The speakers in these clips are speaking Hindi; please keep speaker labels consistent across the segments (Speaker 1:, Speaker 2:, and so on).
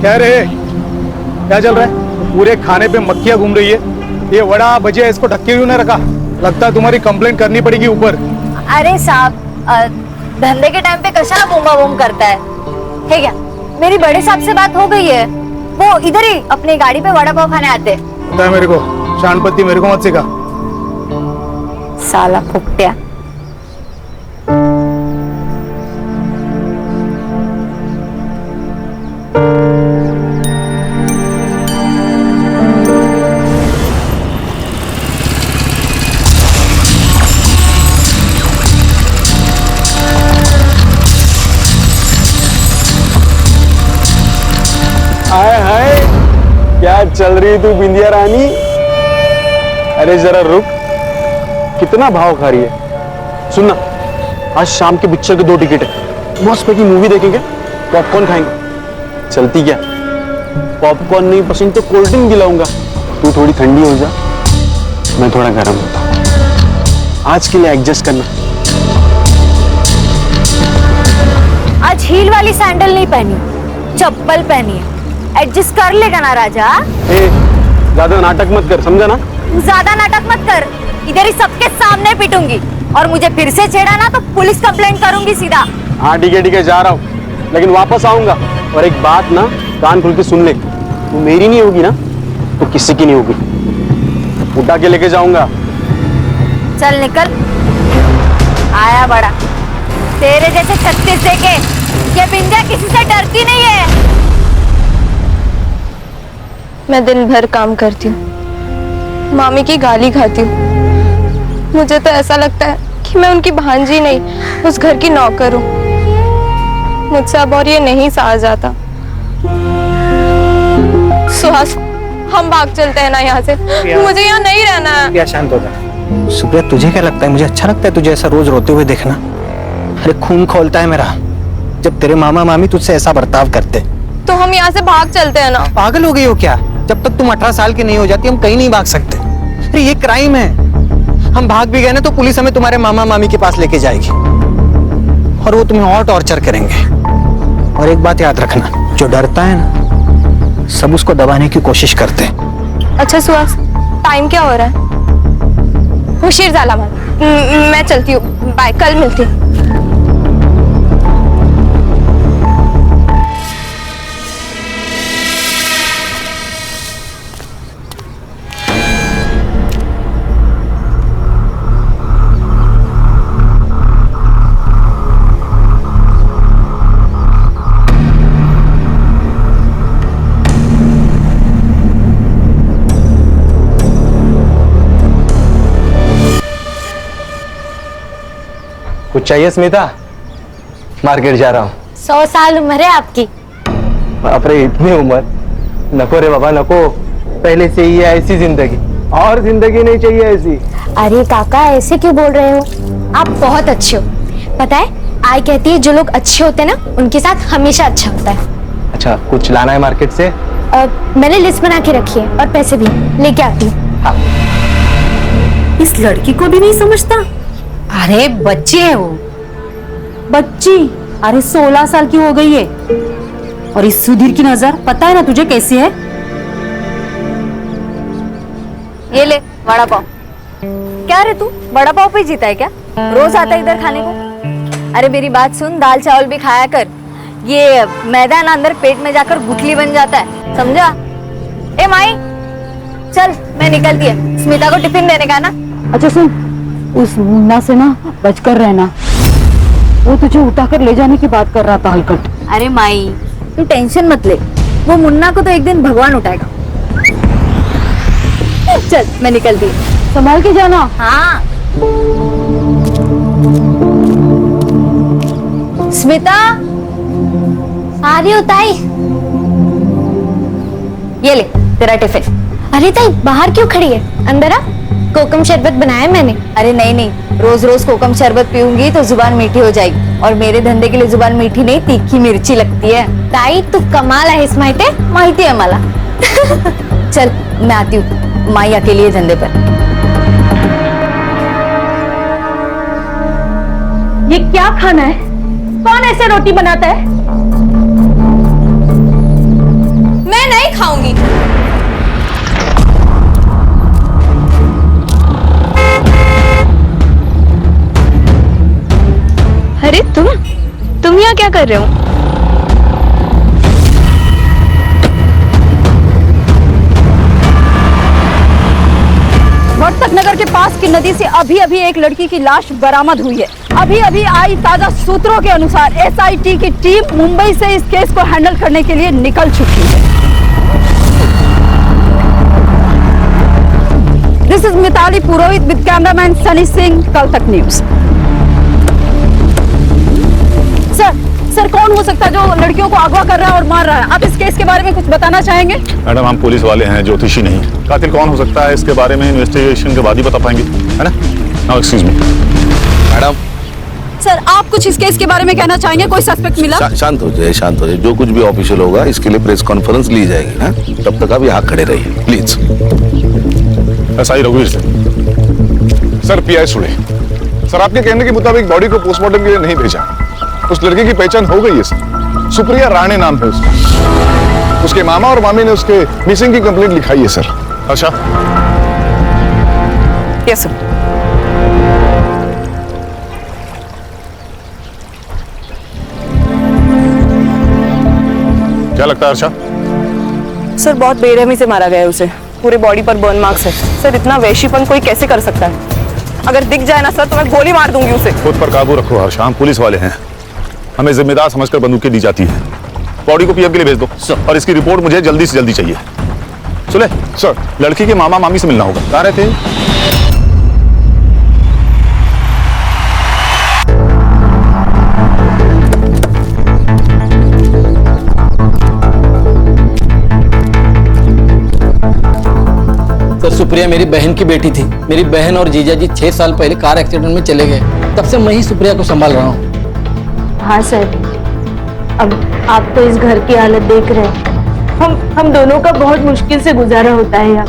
Speaker 1: क्या रे, क्या चल रहा है? पूरे खाने पे मक्खियां घूम रही है। ये वड़ा भजिया इसको ढक के क्यों नहीं रखा? लगता है तुम्हारी कंप्लेंट करनी पड़ेगी ऊपर।
Speaker 2: अरे साहब, धंधे के टाइम पे कशाला बूमा बूम करता है क्या? मेरी बड़े साहब से बात हो गई है, वो इधर ही अपनी गाड़ी पे वड़ा पाव खाने आते हैं।
Speaker 1: पता है मेरे को, शानपत्ती मेरे को मत सिखा।
Speaker 2: साला फुकटिया।
Speaker 3: हाय हाय, क्या चल रही तू बिंदिया रानी? अरे जरा रुक, कितना भाव खा रही है? सुनना, आज शाम के पिक्चर के 2 टिकट है, मस्त पैकी मूवी देखेंगे, पॉपकॉर्न खाएंगे। चलती क्या? पॉपकॉर्न नहीं पसंद तो कोल्ड ड्रिंक दिलाऊंगा। तू थोड़ी ठंडी हो जा, मैं थोड़ा गर्म होता हूँ। आज के लिए एडजस्ट करना।
Speaker 2: आज हील वाली सैंडल नहीं पहनी, चप्पल पहनी है। एडजस्ट कर लेगा ना राजा?
Speaker 3: ए, ज्यादा नाटक मत कर, समझा ना?
Speaker 2: ज्यादा नाटक मत कर, इधर ही सबके सामने पिटूंगी, और मुझे फिर से छेड़ा ना तो पुलिस कंप्लेंट करूंगी सीधा।
Speaker 3: हाँ ठीक है, जा रहा हूँ, लेकिन वापस आऊंगा। और एक बात ना, कान खुल के सुन ले, तू मेरी नहीं होगी ना तो किसी की नहीं होगी। उठा के लेके जाऊंगा।
Speaker 2: चल निकल। आया बड़ा, तेरे जैसे 36 देके ये बिंदिया किसी से डरती नहीं है।
Speaker 4: मैं दिन भर काम करती हूँ, मामी की गाली खाती हूँ। मुझे तो ऐसा लगता है कि मैं उनकी भांजी नहीं, उस घर की नौकर हूँ। मुझसे अब और ये नहीं सहा जाता। सुहास, हम भाग चलते हैं ना यहाँ से, मुझे यहाँ नहीं रहना है।
Speaker 5: क्या शांत हो जा। सुप्रिया, तुझे क्या लगता है मुझे अच्छा लगता है तुझे ऐसा रोज रोते हुए देखना? अरे खून खोलता है मेरा जब तेरे मामा मामी तुझसे ऐसा बर्ताव करते।
Speaker 4: तो हम यहाँ से भाग चलते हैं ना।
Speaker 5: पागल हो गई हो क्या? जब तक तुम 18 साल की नहीं हो जाती हम कहीं नहीं भाग सकते। अरे ये क्राइम है, हम भाग भी गए ना तो पुलिस हमें तुम्हारे मामा मामी के पास लेके जाएगी और वो तुम्हें और टॉर्चर करेंगे। और एक बात याद रखना, जो डरता है ना सब उसको दबाने की कोशिश करते हैं।
Speaker 4: अच्छा सुहास, टाइम क्या हो रहा है? हुशीर जाला मत, मैं चलती हूँ, बाय, कल मिलती हूँ।
Speaker 3: कुछ चाहिए स्मिता? मार्केट जा रहा हूँ।
Speaker 2: 100 साल उम्र है आपकी।
Speaker 3: अरे इतनी उम्र? नको रे बाबा नको, पहले से ही है ऐसी जिंदगी, और जिंदगी नहीं चाहिए ऐसी।
Speaker 2: अरे काका, ऐसे क्यों बोल रहे हो? आप बहुत अच्छे हो। पता है, आई कहती है जो लोग अच्छे होते हैं ना उनके साथ हमेशा अच्छा होता है।
Speaker 3: अच्छा, कुछ लाना है मार्केट से?
Speaker 2: मैंने लिस्ट बना के रखी है और पैसे भी लेके आती हूँ।
Speaker 3: हाँ।
Speaker 6: इस लड़की को भी नहीं समझता। अरे बच्चे है वो, बच्ची। अरे 16 साल की हो गई है। और इस सुधीर की नजर पता है ना तुझे कैसी है?
Speaker 2: ये ले वड़ा पाव। क्या रे तू वड़ा पाव पे जीता है क्या? रोज आता है इधर खाने को? अरे मेरी बात सुन, दाल चावल भी खाया कर। ये मैदा ना अंदर पेट में जाकर गुठली बन जाता है, समझा? ए माई, चल मैं निकलती है, स्मिता को टिफिन देने का ना।
Speaker 6: अच्छा सुन, उस मुन्ना से ना बचकर रहना, वो तुझे उठाकर ले जाने की बात कर रहा था हलकट।
Speaker 2: अरे माई, तू टेंशन मत ले, वो मुन्ना को तो एक दिन भगवान उठाएगा। चल मैं निकलती हूँ,
Speaker 6: संभाल के जाना।
Speaker 2: हाँ। स्मिता, आ रही हो ताई? ये ले तेरा टिफिन। अरे ताई, बाहर क्यों खड़ी है? अंदर आ, कोकम शरबत बनाया मैंने। अरे नहीं नहीं, रोज रोज कोकम शरबत पीऊंगी तो जुबान मीठी हो जाएगी, और मेरे धंधे के लिए जुबान मीठी नहीं तीखी मिर्ची लगती है। ताई तू कमाल आहेस, माहिती है मला। चल मैं आती हूँ, माई अकेली है धंधे पर।
Speaker 6: ये क्या खाना है? कौन ऐसे रोटी बनाता है?
Speaker 4: मैं नहीं खाऊंगी। अरे तुम यहाँ क्या कर रहे हो?
Speaker 6: वर्तक नगर के पास की नदी से अभी अभी एक लड़की की लाश बरामद हुई है। अभी अभी आई ताजा सूत्रों के अनुसार एसआईटी की टीम मुंबई से इस केस को हैंडल करने के लिए निकल चुकी है। This is Mitali Purohit with cameraman Sunny Singh, कल तक न्यूज। सर कौन हो सकता है जो लड़कियों को अगवा कर रहा है और मार रहा है? आप इस केस के बारे में कुछ बताना चाहेंगे?
Speaker 7: मैडम, हम पुलिस वाले हैं, ज्योतिषी नहीं। कातिल कौन हो सकता है इसके बारे में इन्वेस्टिगेशन के बाद ही बता पाएंगे, है ना? Now excuse me madam.
Speaker 6: Sir आप कुछ इस केस के बारे में कहना चाहेंगे? कोई सस्पेक्ट मिला?
Speaker 8: शांत हो जाए, शांत हो जाए। जो कुछ भी ऑफिशियल होगा इसके लिए प्रेस कॉन्फ्रेंस ली जाएगी ना, तब तक आप यहाँ खड़े रहिए प्लीज।
Speaker 7: एसआई रघुवीर से।
Speaker 9: सर पीआई सुड़े, सर आपके कहने के मुताबिक बॉडी को पोस्टमार्टम के लिए नहीं भेजा। उस लड़की की पहचान हो गई है सर, सुप्रिया राणे नाम है उसका। उसके मामा और मामी ने उसके मिसिंग की कंप्लेंट लिखाई है सर।
Speaker 7: अच्छा,
Speaker 6: यस सर।
Speaker 7: क्या लगता है अर्षा?
Speaker 10: सर बहुत बेरहमी से मारा गया है उसे, पूरे बॉडी पर बर्न मार्क्स है। सर इतना वैशीपन कोई कैसे कर सकता है? अगर दिख जाए ना सर तो मैं गोली मार दूंगी उसे।
Speaker 7: खुद पर काबू रखो हर्षा, हम पुलिस वाले हैं, हमें जिम्मेदार समझकर बंदूकें दी जाती है। बॉडी को पीएम के लिए भेज दो और इसकी रिपोर्ट मुझे जल्दी से जल्दी चाहिए। सुने
Speaker 9: सर,
Speaker 7: लड़की के मामा मामी से मिलना होगा। कहाँ रहते हैं?
Speaker 11: सर सुप्रिया मेरी बहन की बेटी थी। मेरी बहन और जीजा जी 6 साल पहले कार एक्सीडेंट में चले गए, तब से मैं ही सुप्रिया को संभाल रहा हूँ।
Speaker 2: हाँ सर, अब आप तो इस घर की हालत देख रहे हैं। हम दोनों का बहुत मुश्किल से गुजारा होता है यहाँ।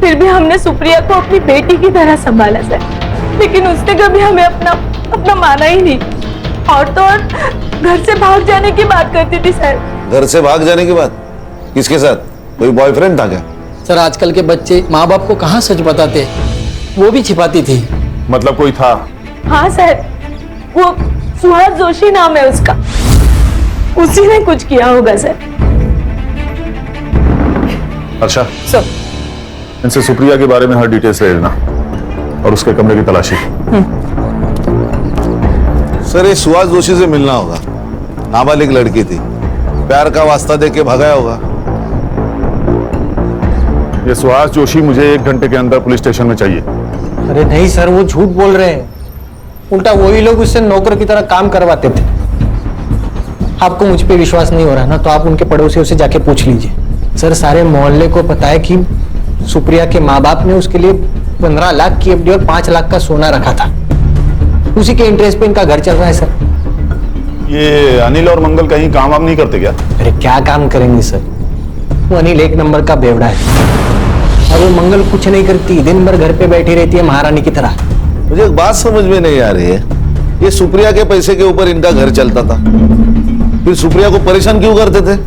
Speaker 2: फिर भी हमने सुप्रिया को अपनी बेटी की तरह संभाला सर, लेकिन उसने कभी हमें अपना माना ही नहीं। और तो और घर से भाग जाने की बात करती थी सर।
Speaker 8: घर से भाग जाने की बात? किसके साथ? कोई बॉयफ्रेंड था क्या?
Speaker 11: सर आजकल के बच्चे माँ बाप को कहाँ सच बताते, वो भी छिपाती थी।
Speaker 7: मतलब कोई था?
Speaker 2: हाँ सर, वो सुहास जोशी नाम है उसका, उसी ने कुछ किया होगा सर।
Speaker 7: अर्षा
Speaker 10: सर
Speaker 7: इनसे सुप्रिया के बारे में हर डिटेल्स ले लेना और उसके कमरे की तलाशी।
Speaker 8: सर ये सुहास जोशी से मिलना होगा। नाबालिग लड़की थी, प्यार का वास्ता देके भगाया होगा।
Speaker 7: ये सुहास जोशी मुझे 1 घंटे के अंदर पुलिस स्टेशन में चाहिए।
Speaker 5: अरे नहीं सर, वो झूठ बोल रहे हैं। उल्टा वही लोग उससे नौकर की तरह काम करवाते थे। आपको मुझ पे विश्वास नहीं हो रहा ना, तो आप उनके पड़ोसियों से जाके पूछ लीजिए। सर सारे मोहल्ले को पता है कि सुप्रिया के माँ बाप ने उसके लिए 15 लाख की एफडी और 5 लाख का सोना रखा था। उसी के इंटरेस्ट पे इनका घर चल रहा है सर।
Speaker 7: ये अनिल और मंगल कहीं काम वाम नहीं करते क्या?
Speaker 5: अरे क्या काम करेंगे सर, वो अनिल 1 नंबर का बेवड़ा है और वो मंगल कुछ नहीं करती, दिन भर घर पे बैठी रहती है महारानी की तरह।
Speaker 8: मुझे एक बात समझ में नहीं आ रही है, ये सुप्रिया के पैसे के ऊपर इनका घर चलता था, फिर सुप्रिया को परेशान क्यों करते थे?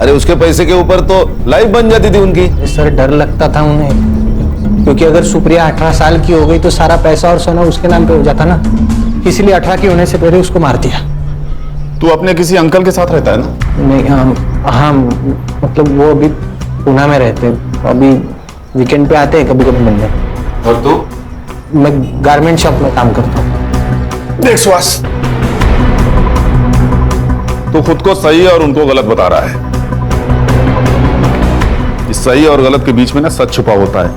Speaker 8: अरे उसके पैसे के ऊपर तो लाइफ बन जाती थी उनकी।
Speaker 5: सर डर लगता था उन्हें, क्योंकि अगर सुप्रिया 18 साल की हो गई तो सारा पैसा और सोना उसके नाम पे हो जाता ना, इसलिए 18 की होने से पहले उसको मार दिया।
Speaker 7: तू अपने किसी अंकल के साथ रहता है ना?
Speaker 5: नहीं हाँ, मतलब वो अभी पुणे में रहते हैं, अभी वीकेंड पे आते हैं कभी कभी मिलने।
Speaker 7: और तू?
Speaker 5: मैं गारमेंट शॉप में काम करता हूँ।
Speaker 7: देख सुहास, तू खुद को सही और उनको गलत बता रहा है। इस सही और गलत के बीच में ना सच छुपा होता है।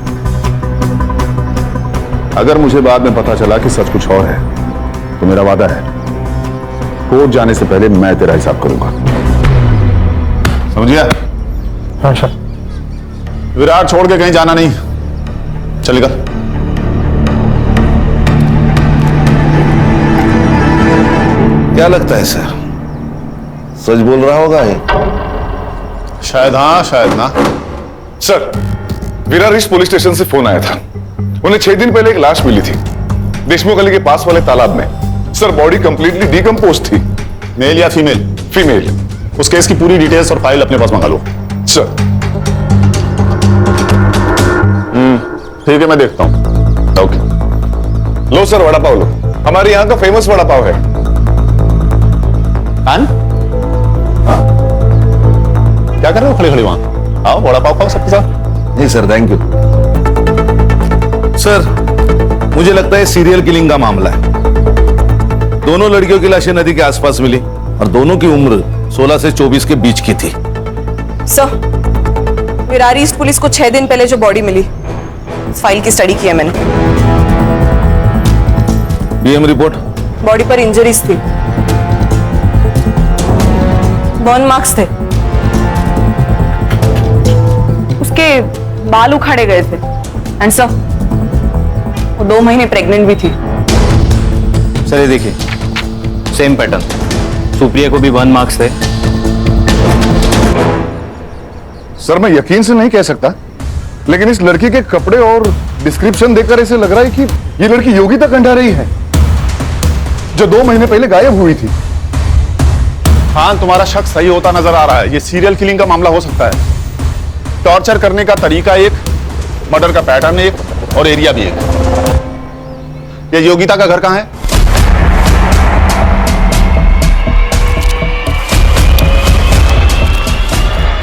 Speaker 7: अगर मुझे बाद में पता चला कि सच कुछ और है तो मेरा वादा है, कोर्ट जाने से पहले मैं तेरा हिसाब करूंगा, समझ गया?
Speaker 5: हाँ सर।
Speaker 7: विराट छोड़ के कहीं जाना नहीं, चलेगा?
Speaker 8: क्या लगता है सर, सच बोल रहा होगा ये?
Speaker 7: शायद हाँ शायद ना।
Speaker 9: Sir Virar east police station से फोन आया था, उन्हें 6 दिन पहले एक लाश मिली थी देशमुख गली के पास वाले तालाब में। सर बॉडी कंप्लीटली डिकम्पोज थी।
Speaker 7: मेल या फीमेल?
Speaker 9: फीमेल।
Speaker 7: उस केस की पूरी डिटेल्स और फाइल अपने पास मंगा लो।
Speaker 9: सर ठीक है, मैं देखता हूँ। ओके, लो सर वड़ा पाव लो, हमारे यहाँ का फेमस वड़ा पाव है। क्या कर रहे हो खड़े खड़े वहां? आओ वड़ा पाव खाओ सबके साथ।
Speaker 8: नहीं सर, थैंक यू। सर मुझे लगता है सीरियल किलिंग का मामला है। दोनों लड़कियों की लाशें नदी के आसपास मिली और दोनों की उम्र 16 से 24 के बीच की थी।
Speaker 10: सर, विरार ईस्ट पुलिस को 6 दिन पहले जो बॉडी मिली, इस फाइल की स्टडी की है मैंने।
Speaker 8: BM report?
Speaker 10: बॉडी पर इंजरीज थी, बर्न मार्क्स थे, उसके बाल उखाड़े गए थे, एंड सर वो 2 महीने प्रेग्नेंट भी थी।
Speaker 5: सर ये देखिए, सेम पैटर्न, सुप्रिया को भी 1 मार्क्स थे।
Speaker 9: सर मैं यकीन से नहीं कह सकता, लेकिन इस लड़की के कपड़े और डिस्क्रिप्शन देखकर ऐसे लग रहा है कि ये लड़की योगिता कंडारी है, जो 2 महीने पहले गायब हुई थी।
Speaker 7: खान, तुम्हारा शक सही होता नजर आ रहा है। ये सीरियल किलिंग का मामला हो सकता है। टॉर्चर करने का तरीका एक, मर्डर का पैटर्न एक, और एरिया भी एक। ये योगिता का घर कहां है?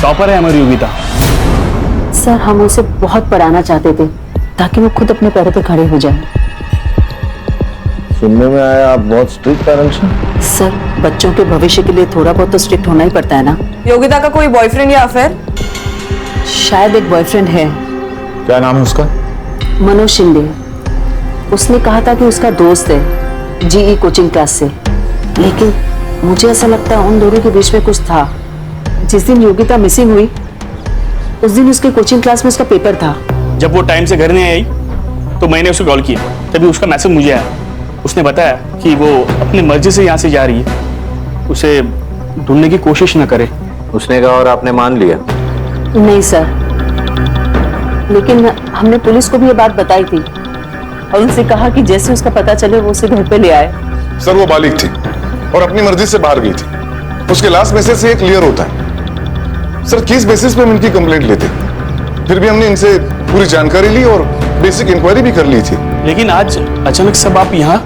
Speaker 3: टॉपर है हमारी योगिता।
Speaker 6: सर हम उसे बहुत पढ़ाना चाहते थे ताकि वो खुद अपने पैरों पे खड़े हो जाए।
Speaker 8: सुनने में आया आप बहुत स्ट्रिक्ट पेरेंट्स हैं।
Speaker 6: सर बच्चों के भविष्य के लिए थोड़ा बहुत तो स्ट्रिक्ट होना ही पड़ता है ना।
Speaker 10: योगिता का कोई बॉयफ्रेंड या अफेयर?
Speaker 6: शायद एक बॉयफ्रेंड है,
Speaker 7: क्या नाम है उसका?
Speaker 6: मनोज शिंदे। उसने कहा था कि उसका दोस्त है जीई कोचिंग क्लास से, लेकिन मुझे ऐसा लगता है उन दोनों के बीच में कुछ था। जिस दिन योगिता मिसिंग हुई उस दिन उसके कोचिंग क्लास में उसका पेपर था।
Speaker 3: जब वो टाइम से घर नहीं आई तो मैंने उसे कॉल किया, तभी उसका मैसेज मुझे आया। उसने बताया कि वो अपनी मर्जी से यहाँ से जा रही है, उसे ढूंढने की कोशिश न करे।
Speaker 5: उसने कहा और आपने मान लिया?
Speaker 6: नहीं सर, लेकिन हमने पुलिस को भी ये बात बताई थी और उनसे कहा कि जैसे उसका पता चले वो उसे घर पे ले आए।
Speaker 9: सर वो बालिग थी और अपनी मर्जी से बाहर गई थी। उसके लास्ट मैसेज से ये क्लियर होता है। सर किस बेसिस पे हम इनकी कंप्लेंट लेते, फिर भी हमने इनसे पूरी जानकारी ली और बेसिक इंक्वायरी भी कर ली थी।
Speaker 3: लेकिन आज अचानक सब आप यहाँ,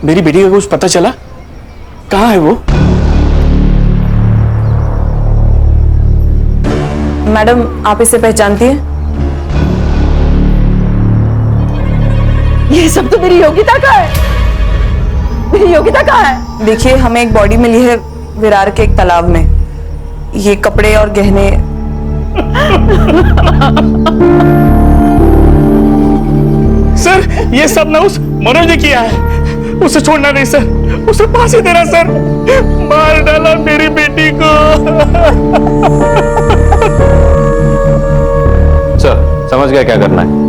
Speaker 3: मेरी बेटी का कुछ पता चला? कहाँ है वो?
Speaker 10: मैडम आप इसे पहचानती हैं?
Speaker 6: ये सब तो मेरी योगिता का है। मेरी योगिता कहाँ है?
Speaker 10: देखिए हमें एक बॉडी मिली है विरार के एक तालाब में। ये कपड़े और गहने
Speaker 3: सर ये सब ना उस मनोज ने किया है। उसे छोड़ना नहीं सर, उसे फांसी देना सर। मार डाला मेरी बेटी को।
Speaker 5: सर समझ गया क्या करना है।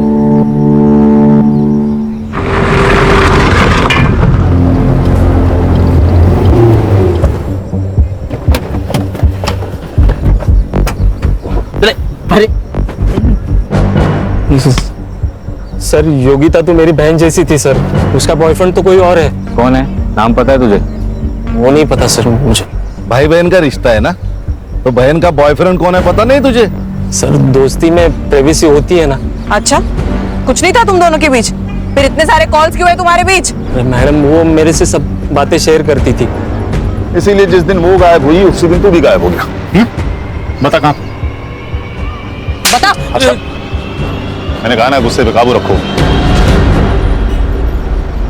Speaker 3: सर योगिता तो मेरी बहन जैसी थी सर, उसका बॉयफ्रेंड तो कोई और है।
Speaker 5: कौन है? नाम पता है तुझे?
Speaker 3: वो नहीं पता सर मुझे।
Speaker 8: भाई बहन का रिश्ता है ना, तो बहन का बॉयफ्रेंड कौन है पता नहीं तुझे?
Speaker 3: सर दोस्ती में प्राइवेसी होती है ना।
Speaker 10: अच्छा, कुछ नहीं था तुम दोनों के बीच? फिर इतने सारे कॉल्स क्यों है तुम्हारे बीच?
Speaker 3: मैडम वो मेरे से सब बातें शेयर करती थी।
Speaker 7: इसीलिए जिस दिन वो गायब हुई उसी दिन तू भी गायब हो गया। बता कहां?
Speaker 10: बता।
Speaker 7: अच्छा मैंने कहा ना गुस्से पे काबू रखो।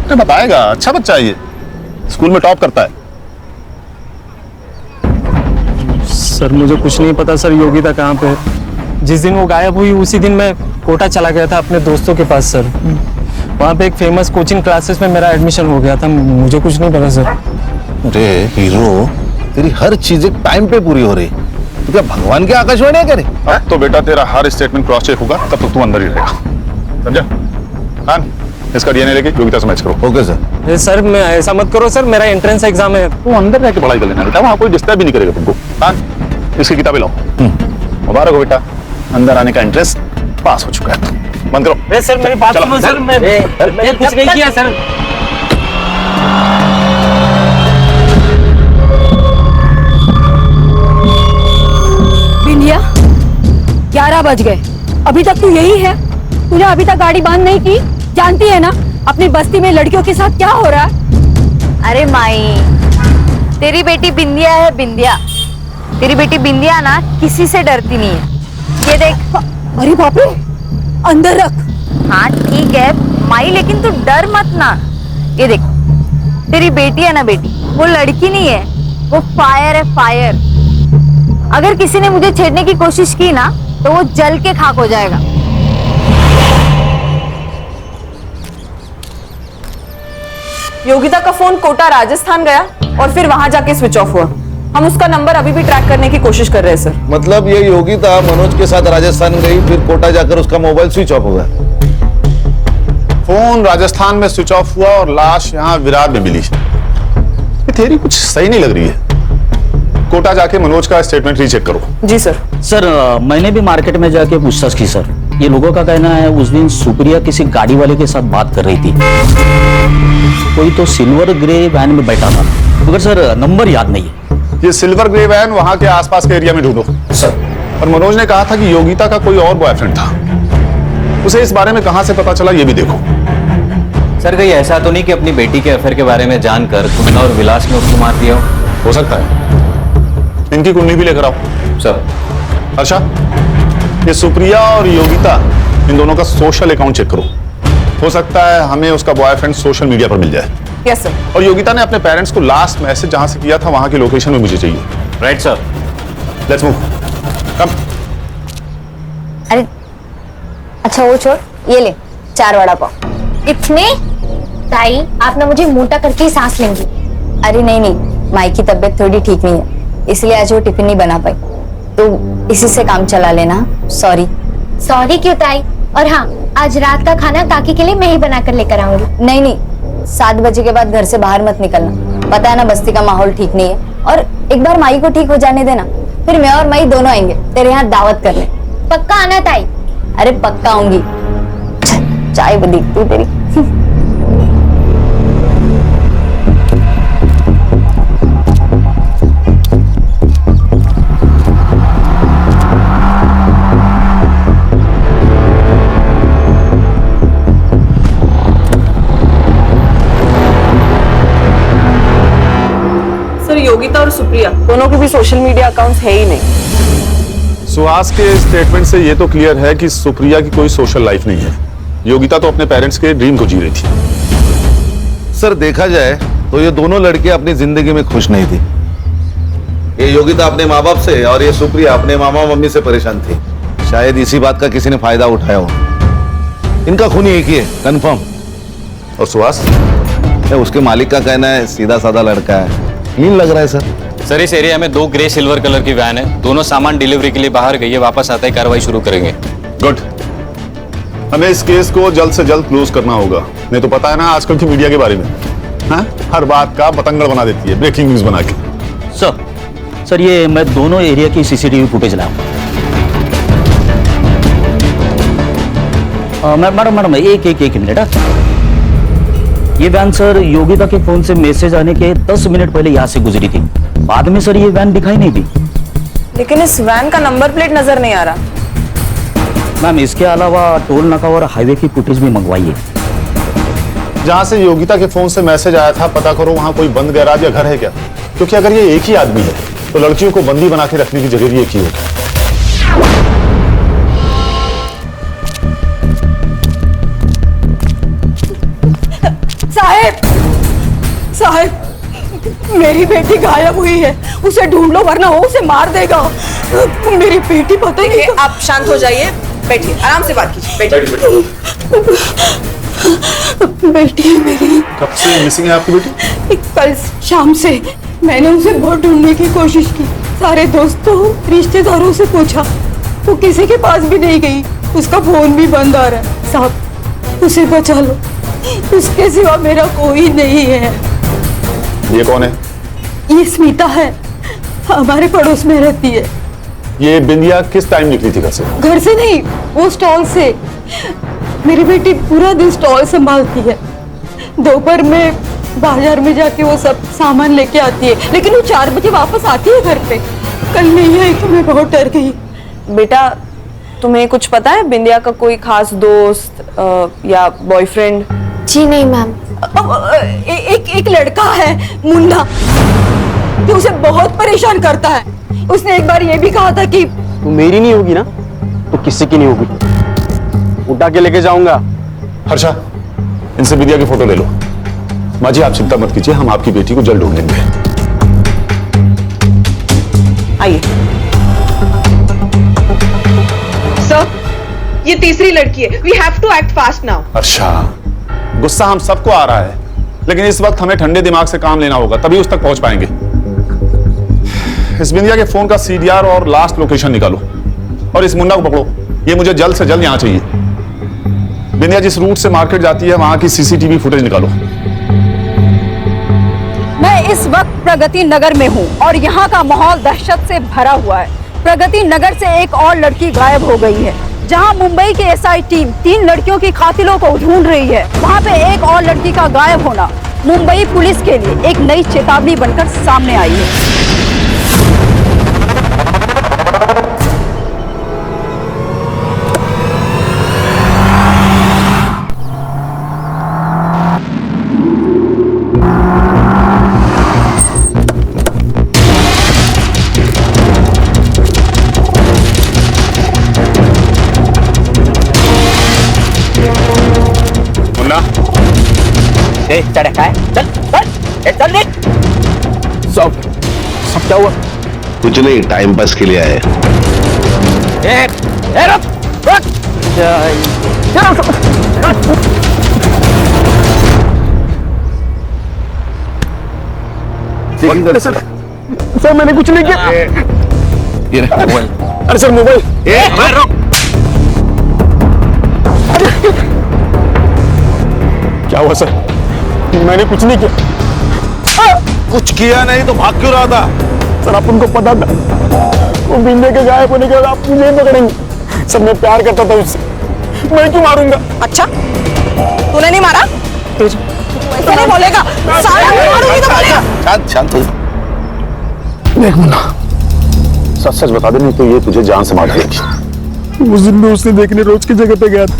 Speaker 7: अरे बताएगा, अच्छा बच्चा है ये, स्कूल में टॉप करता है।
Speaker 3: सर मुझे कुछ नहीं पता सर योगिता कहाँ पे है। जिस दिन वो गायब हुई उसी दिन मैं कोटा चला गया था अपने दोस्तों के पास सर। वहाँ पे एक फेमस कोचिंग क्लासेस में मेरा एडमिशन हो गया था। मुझे कुछ नहीं पता सर।
Speaker 8: अरे हीरो, तेरी हर चीज टाइम पे पूरी हो रही। तो क्या भगवान की आकाशवाणी करे?
Speaker 7: अब तो बेटा तेरा हर स्टेटमेंट क्रॉस चेक होगा, तब तक तू अंदर ही रहेगा, समझा? खान इसका डीएनए लेके योगिता से मैच करो।
Speaker 8: Okay sir.
Speaker 3: सर मैं ऐसा मत करो सर, मेरा एंट्रेंस एग्जाम है।
Speaker 7: तू अंदर रह के पढ़ाई कर लेना बेटा, वहां कोई डिस्टर्ब भी नहीं करेगा तुमको। खान इसकी किताबें लाओ। मुबारक हो बेटा, अंदर आने का इंटरेस्ट पास हो चुका है। बंद करो।
Speaker 3: सर मेरी बात सुनो सर, मैं कुछ नहीं किया सर।
Speaker 2: बिंदिया
Speaker 6: बज गए, अभी तक तू यही है? तूने अभी तक गाड़ी बंद नहीं की? जानती है ना अपनी बस्ती में लड़कियों के साथ क्या हो रहा है?
Speaker 2: अरे माई, तेरी बेटी बिंदिया है, बिंदिया। तेरी बेटी बिंदिया ना किसी से डरती नहीं है। ये देख।
Speaker 6: अरे बाप रे, अंदर रख।
Speaker 2: हाँ ठीक है माई, लेकिन तू डर मत ना। ये देख, तेरी बेटी है ना बेटी, वो लड़की नहीं है, वो फायर है, फायर। अगर किसी ने मुझे छेड़ने की कोशिश की ना तो वो जल के खाक हो जाएगा।
Speaker 10: योगिता का फोन कोटा राजस्थान गया और फिर वहां जाके स्विच ऑफ हुआ। हम उसका नंबर अभी भी ट्रैक करने की कोशिश कर रहे हैं सर।
Speaker 8: मतलब ये योगिता मनोज के साथ राजस्थान गई, फिर कोटा जाकर उसका मोबाइल स्विच ऑफ हो गया।
Speaker 7: फोन राजस्थान में स्विच ऑफ हुआ और लाश यहाँ विरार में मिली। ये थ्योरी कुछ सही नहीं लग रही है। कोटा जाके मनोज का स्टेटमेंट रीचेक करो।
Speaker 10: जी सर।
Speaker 11: सर मैंने भी मार्केट में जाके पूछताछ की सर। ये लोगों का कहना है उस दिन सुप्रिया किसी गाड़ी वाले के साथ बात कर रही थी। कोई तो सिल्वर ग्रे वैन में बैठा था, मगर सर नंबर याद नहीं है।
Speaker 7: ये सिल्वर ग्रे वैन वहां के आसपास के एरिया में ढूंढो
Speaker 11: सर।
Speaker 7: और मनोज ने कहा था कि योगिता का कोई और बॉयफ्रेंड था। उसे इस बारे में कहां से पता चला ये भी देखो।
Speaker 5: सर कहीं ऐसा तो नहीं कि अपनी बेटी के अफेयर के बारे में जानकर तुमने और विलास ने उसको मार दिया
Speaker 7: हो सकता है। इनकी कुंडली भी लेकर आओ
Speaker 5: सर।
Speaker 7: अच्छा, ये सुप्रिया और योगिता, इन दोनों का सोशल अकाउंट चेक करो। हो सकता है हमें उसका बॉयफ्रेंड सोशल मीडिया पर मिल जाए।
Speaker 10: Yes sir.
Speaker 7: और योगिता ने अपने पेरेंट्स को लास्ट मैसेज जहां से किया था वहां की लोकेशन में मुझे चाहिए।
Speaker 5: Right sir.
Speaker 7: लेट्स मूव, कम।
Speaker 2: अरे अच्छा वो छोड़, ये ले 4 वड़ा पाव। इतने? ताई आप ना मुझे मोटा करके ही सांस लेंगी। अरे नहीं नहीं, माई की तबीयत थोड़ी ठीक नहीं है, इसलिए आज वो टिफिन नहीं बना पाई, तो इसी से काम चला लेना। सॉरी। सॉरी क्यों ताई? और हाँ, आज रात का खाना काकी के लिए मैं ही बना कर लेकर आऊंगी। नहीं नहीं, 7 बजे के बाद घर से बाहर मत निकलना। पता है ना बस्ती का माहौल ठीक नहीं है, और एक बार माई को ठीक हो जाने देना, फिर मैं और माई दोनों आएंगे तेरे यहाँ दावत करने। पक्का आना ताई? अरे पक्का आऊंगी। चाय बदी तू तेरी।
Speaker 10: सर योगिता और सुप्रिया दोनों के भी सोशल मीडिया अकाउंट्स है ही नहीं।
Speaker 7: सुहास के स्टेटमेंट से ये तो क्लियर है कि सुप्रिया की कोई सोशल लाइफ नहीं है। योगिता तो अपने पेरेंट्स के ड्रीम को जी रही थी।
Speaker 8: सर देखा जाए तो ये दोनों लड़कियां अपनी जिंदगी में खुश नहीं थी। ये योगिता अपने माँ बाप से और ये सुप्रिया अपने मामा मम्मी से परेशान थी। शायद इसी बात का किसी ने फायदा उठाया हो। इनका खून एक ही है, कंफर्म।
Speaker 7: और सुहास?
Speaker 8: उसके मालिक का कहना है सीधा साधा लड़का है। क्लीन लग रहा है सर।
Speaker 5: इस एरिया में 2 ग्रे सिल्वर कलर की वैन है, दोनों सामान डिलीवरी के लिए बाहर गई है, वापस आते ही कार्रवाई शुरू करेंगे।
Speaker 7: गुड। हमें इस केस को जल्द से जल्द क्लोज करना होगा, नहीं तो पता है ना आजकल की मीडिया के बारे में, हाँ? हर बात का बतंगड़ बना देती है, ब्रेकिंग न्यूज बना के।
Speaker 11: सर ये मैं दोनों एरिया की सीसीटीवी फुटेज लाऊं। मैडम एक मिनट। ये वैन सर योगिता के फोन से मैसेज आने के 10 मिनट पहले यहाँ से गुजरी थी। बाद में सर ये वैन दिखाई नहीं दी।
Speaker 10: लेकिन इस वैन का नंबर प्लेट नजर नहीं आ रहा।
Speaker 11: मैम इसके अलावा टोल नाका और हाईवे की फुटेज भी मंगवाइए।
Speaker 7: जहां से योगिता के फोन से मैसेज आया था पता करो वहां कोई बंद गैराज या घर है क्या, क्योंकि अगर ये एक ही आदमी है तो लड़कियों को बंदी बना के रखने की जगह एक ही होगा।
Speaker 6: साहब, मेरी बेटी गायब हुई है, उसे ढूंढ लो वरना वो उसे मार देगा। मेरी बेटी पता ही नहीं।
Speaker 10: आप शांत हो जाइए, बैठिए, आराम से बात कीजिए, बैठिए।
Speaker 6: बेटी है मेरी।
Speaker 7: कब से मिसिंग है आपकी बेटी?
Speaker 6: कल शाम से मैंने उसे बहुत ढूंढने की कोशिश की, सारे दोस्तों रिश्तेदारों से पूछा, वो किसी के पास भी नहीं गई, उसका फोन भी बंद आ रहा है। साहब उसे बचा लो, उसके सिवा मेरा कोई नहीं है।
Speaker 7: ये कौन है?
Speaker 6: ये स्मिता है, हमारे पड़ोस में रहती है।
Speaker 7: ये बिंदिया किस टाइम निकली थी घर से?
Speaker 6: घर से नहीं, वो स्टॉल से। मेरी बेटी पूरा दिन स्टॉल संभालती है, दोपहर में बाजार में जाके वो सब सामान लेके आती है, लेकिन वो 4 बजे वापस आती है घर पे। कल नहीं आई तो मैं बहुत डर गई।
Speaker 10: बेटा तुम्हें कुछ पता है बिंदिया का कोई खास दोस्त या बॉयफ्रेंड?
Speaker 2: जी नहीं मैम।
Speaker 6: एक लड़का है मुन्ना, जो उसे बहुत परेशान करता है। उसने एक बार ये भी कहा था कि
Speaker 3: तू मेरी नहीं होगी ना तो किसी की नहीं होगी, उठा के लेके जाऊंगा।
Speaker 9: हर्षा, इनसे विद्या की फोटो ले लो। माँ जी, आप चिंता मत कीजिए, हम आपकी बेटी को जल्द ढूंढ लेंगे।
Speaker 10: आइए सर, ये तीसरी लड़की है। We have to act fast now.
Speaker 9: Harsha, गुस्सा हम सबको आ रहा है, लेकिन इस वक्त हमें ठंडे दिमाग से काम लेना होगा, तभी उस तक पहुंच पाएंगे। इस बिंदिया के फोन का CDR और लास्ट लोकेशन निकालो और इस मुन्ना को पकड़ो। ये मुझे जल्द से जल्द यहां चाहिए। बिंदिया जिस रूट से मार्केट जाती है वहां की CCTV फुटेज निकालो।
Speaker 6: मैं इस वक्त प्रगति नगर में हूँ और यहाँ का माहौल दहशत से भरा हुआ है। प्रगति नगर से एक और लड़की गायब हो गई है। जहाँ मुंबई की SI टीम 3 लड़कियों की कातिलों को ढूंढ रही है, वहाँ पे एक और लड़की का गायब होना मुंबई पुलिस के लिए एक नई चेतावनी बनकर सामने आई है।
Speaker 11: चल चल
Speaker 3: सब क्या हुआ?
Speaker 8: कुछ नहीं, टाइम पास के लिए आए।
Speaker 3: सर मैंने कुछ नहीं किया। अरे सर मोबाइल। क्या हुआ सर? मैंने कुछ नहीं किया।
Speaker 8: कुछ किया नहीं तो भाग क्यों रहा था?
Speaker 3: सर आप उनको पता था वो बिंदे के गायब होने के बाद आप मुझे पकड़ेंगे। सर मैं प्यार करता था उससे, मैं क्यों मारूंगा?
Speaker 10: अच्छा, तूने नहीं मारा? ऐसा नहीं बोलेगा। सारा मारूंगी तो बोलेगा।
Speaker 8: शांत शांत हो।
Speaker 9: देख मुन्ना, सच सच बता दे, नहीं तो ये तुझे जान से मार डालेगी।
Speaker 3: उस दिन मैं उसने देखने रोज की जगह पे गया था,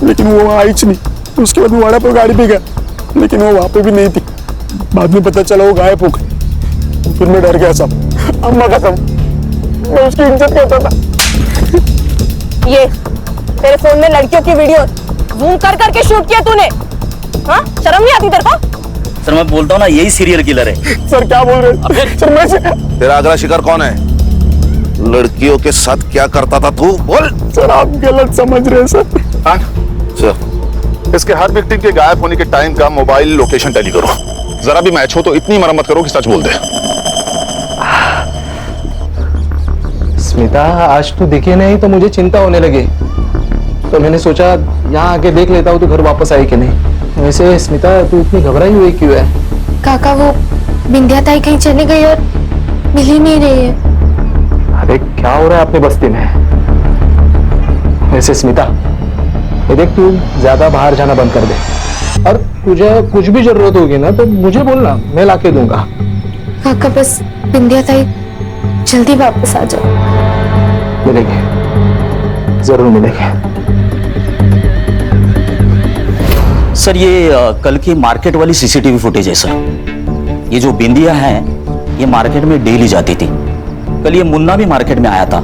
Speaker 3: लेकिन वो वहाँ आई नहीं। उसके बाद वो वाड़ा पर गाड़ी पे गया, लेकिन वो वहाँ पे भी नहीं थी। बाद में पता चला वो गायब हो गई। फिर मैं डर गया सब। अम्मा कसम, मैं उसकी इज्जत करता था।
Speaker 10: ये तेरे फोन में लड़कियों की वीडियो जूम कर करके शूट किया तूने? हाँ, शर्म नहीं आती तेरे को?
Speaker 11: सर मैं बोलता हूँ ना, यही सीरियल किलर है।
Speaker 3: सर क्या बोल रहे हैं? सर मैं
Speaker 8: तेरा अगला शिकार कौन है? लड़कियों के साथ क्या करता था तू? बोल।
Speaker 3: सर आप गलत समझ रहे हैं सर।
Speaker 8: सर,
Speaker 9: इसके हर विक्टिम के गायब होने के टाइम का मोबाइल लोकेशन टैली करो। जरा भी मैच हो तो इतनी मरम्मत करो कि सच बोल दे।
Speaker 12: स्मिता आज तू दिखे नहीं तो मुझे चिंता होने लगी, तो मैंने सोचा यहाँ आके देख लेता हूँ तू घर वापस आई कि नहीं। वैसे स्मिता तू इतनी घबराई हुई क्यों है?
Speaker 2: काका वो बिंदिया ताई कहीं चली गई और मिल ही नहीं रही है।
Speaker 12: अरे क्या हो रहा है अपनी बस्ती में? वैसे स्मिता ये देख, तू ज्यादा बाहर जाना बंद कर दे, और तुझे कुछ भी जरूरत होगी ना तो मुझे बोलना, मैं लाके दूंगा।
Speaker 2: काका बस बिंदिया ताई जल्दी वापस आ जाओ।
Speaker 12: मिलेंगे, जरूर मिलेंगे।
Speaker 11: सर ये कल की मार्केट वाली CCTV फुटेज है सर। ये जो बिंदिया है ये मार्केट में डेली जाती थी। कल ये मुन्ना भी मार्केट में आया था,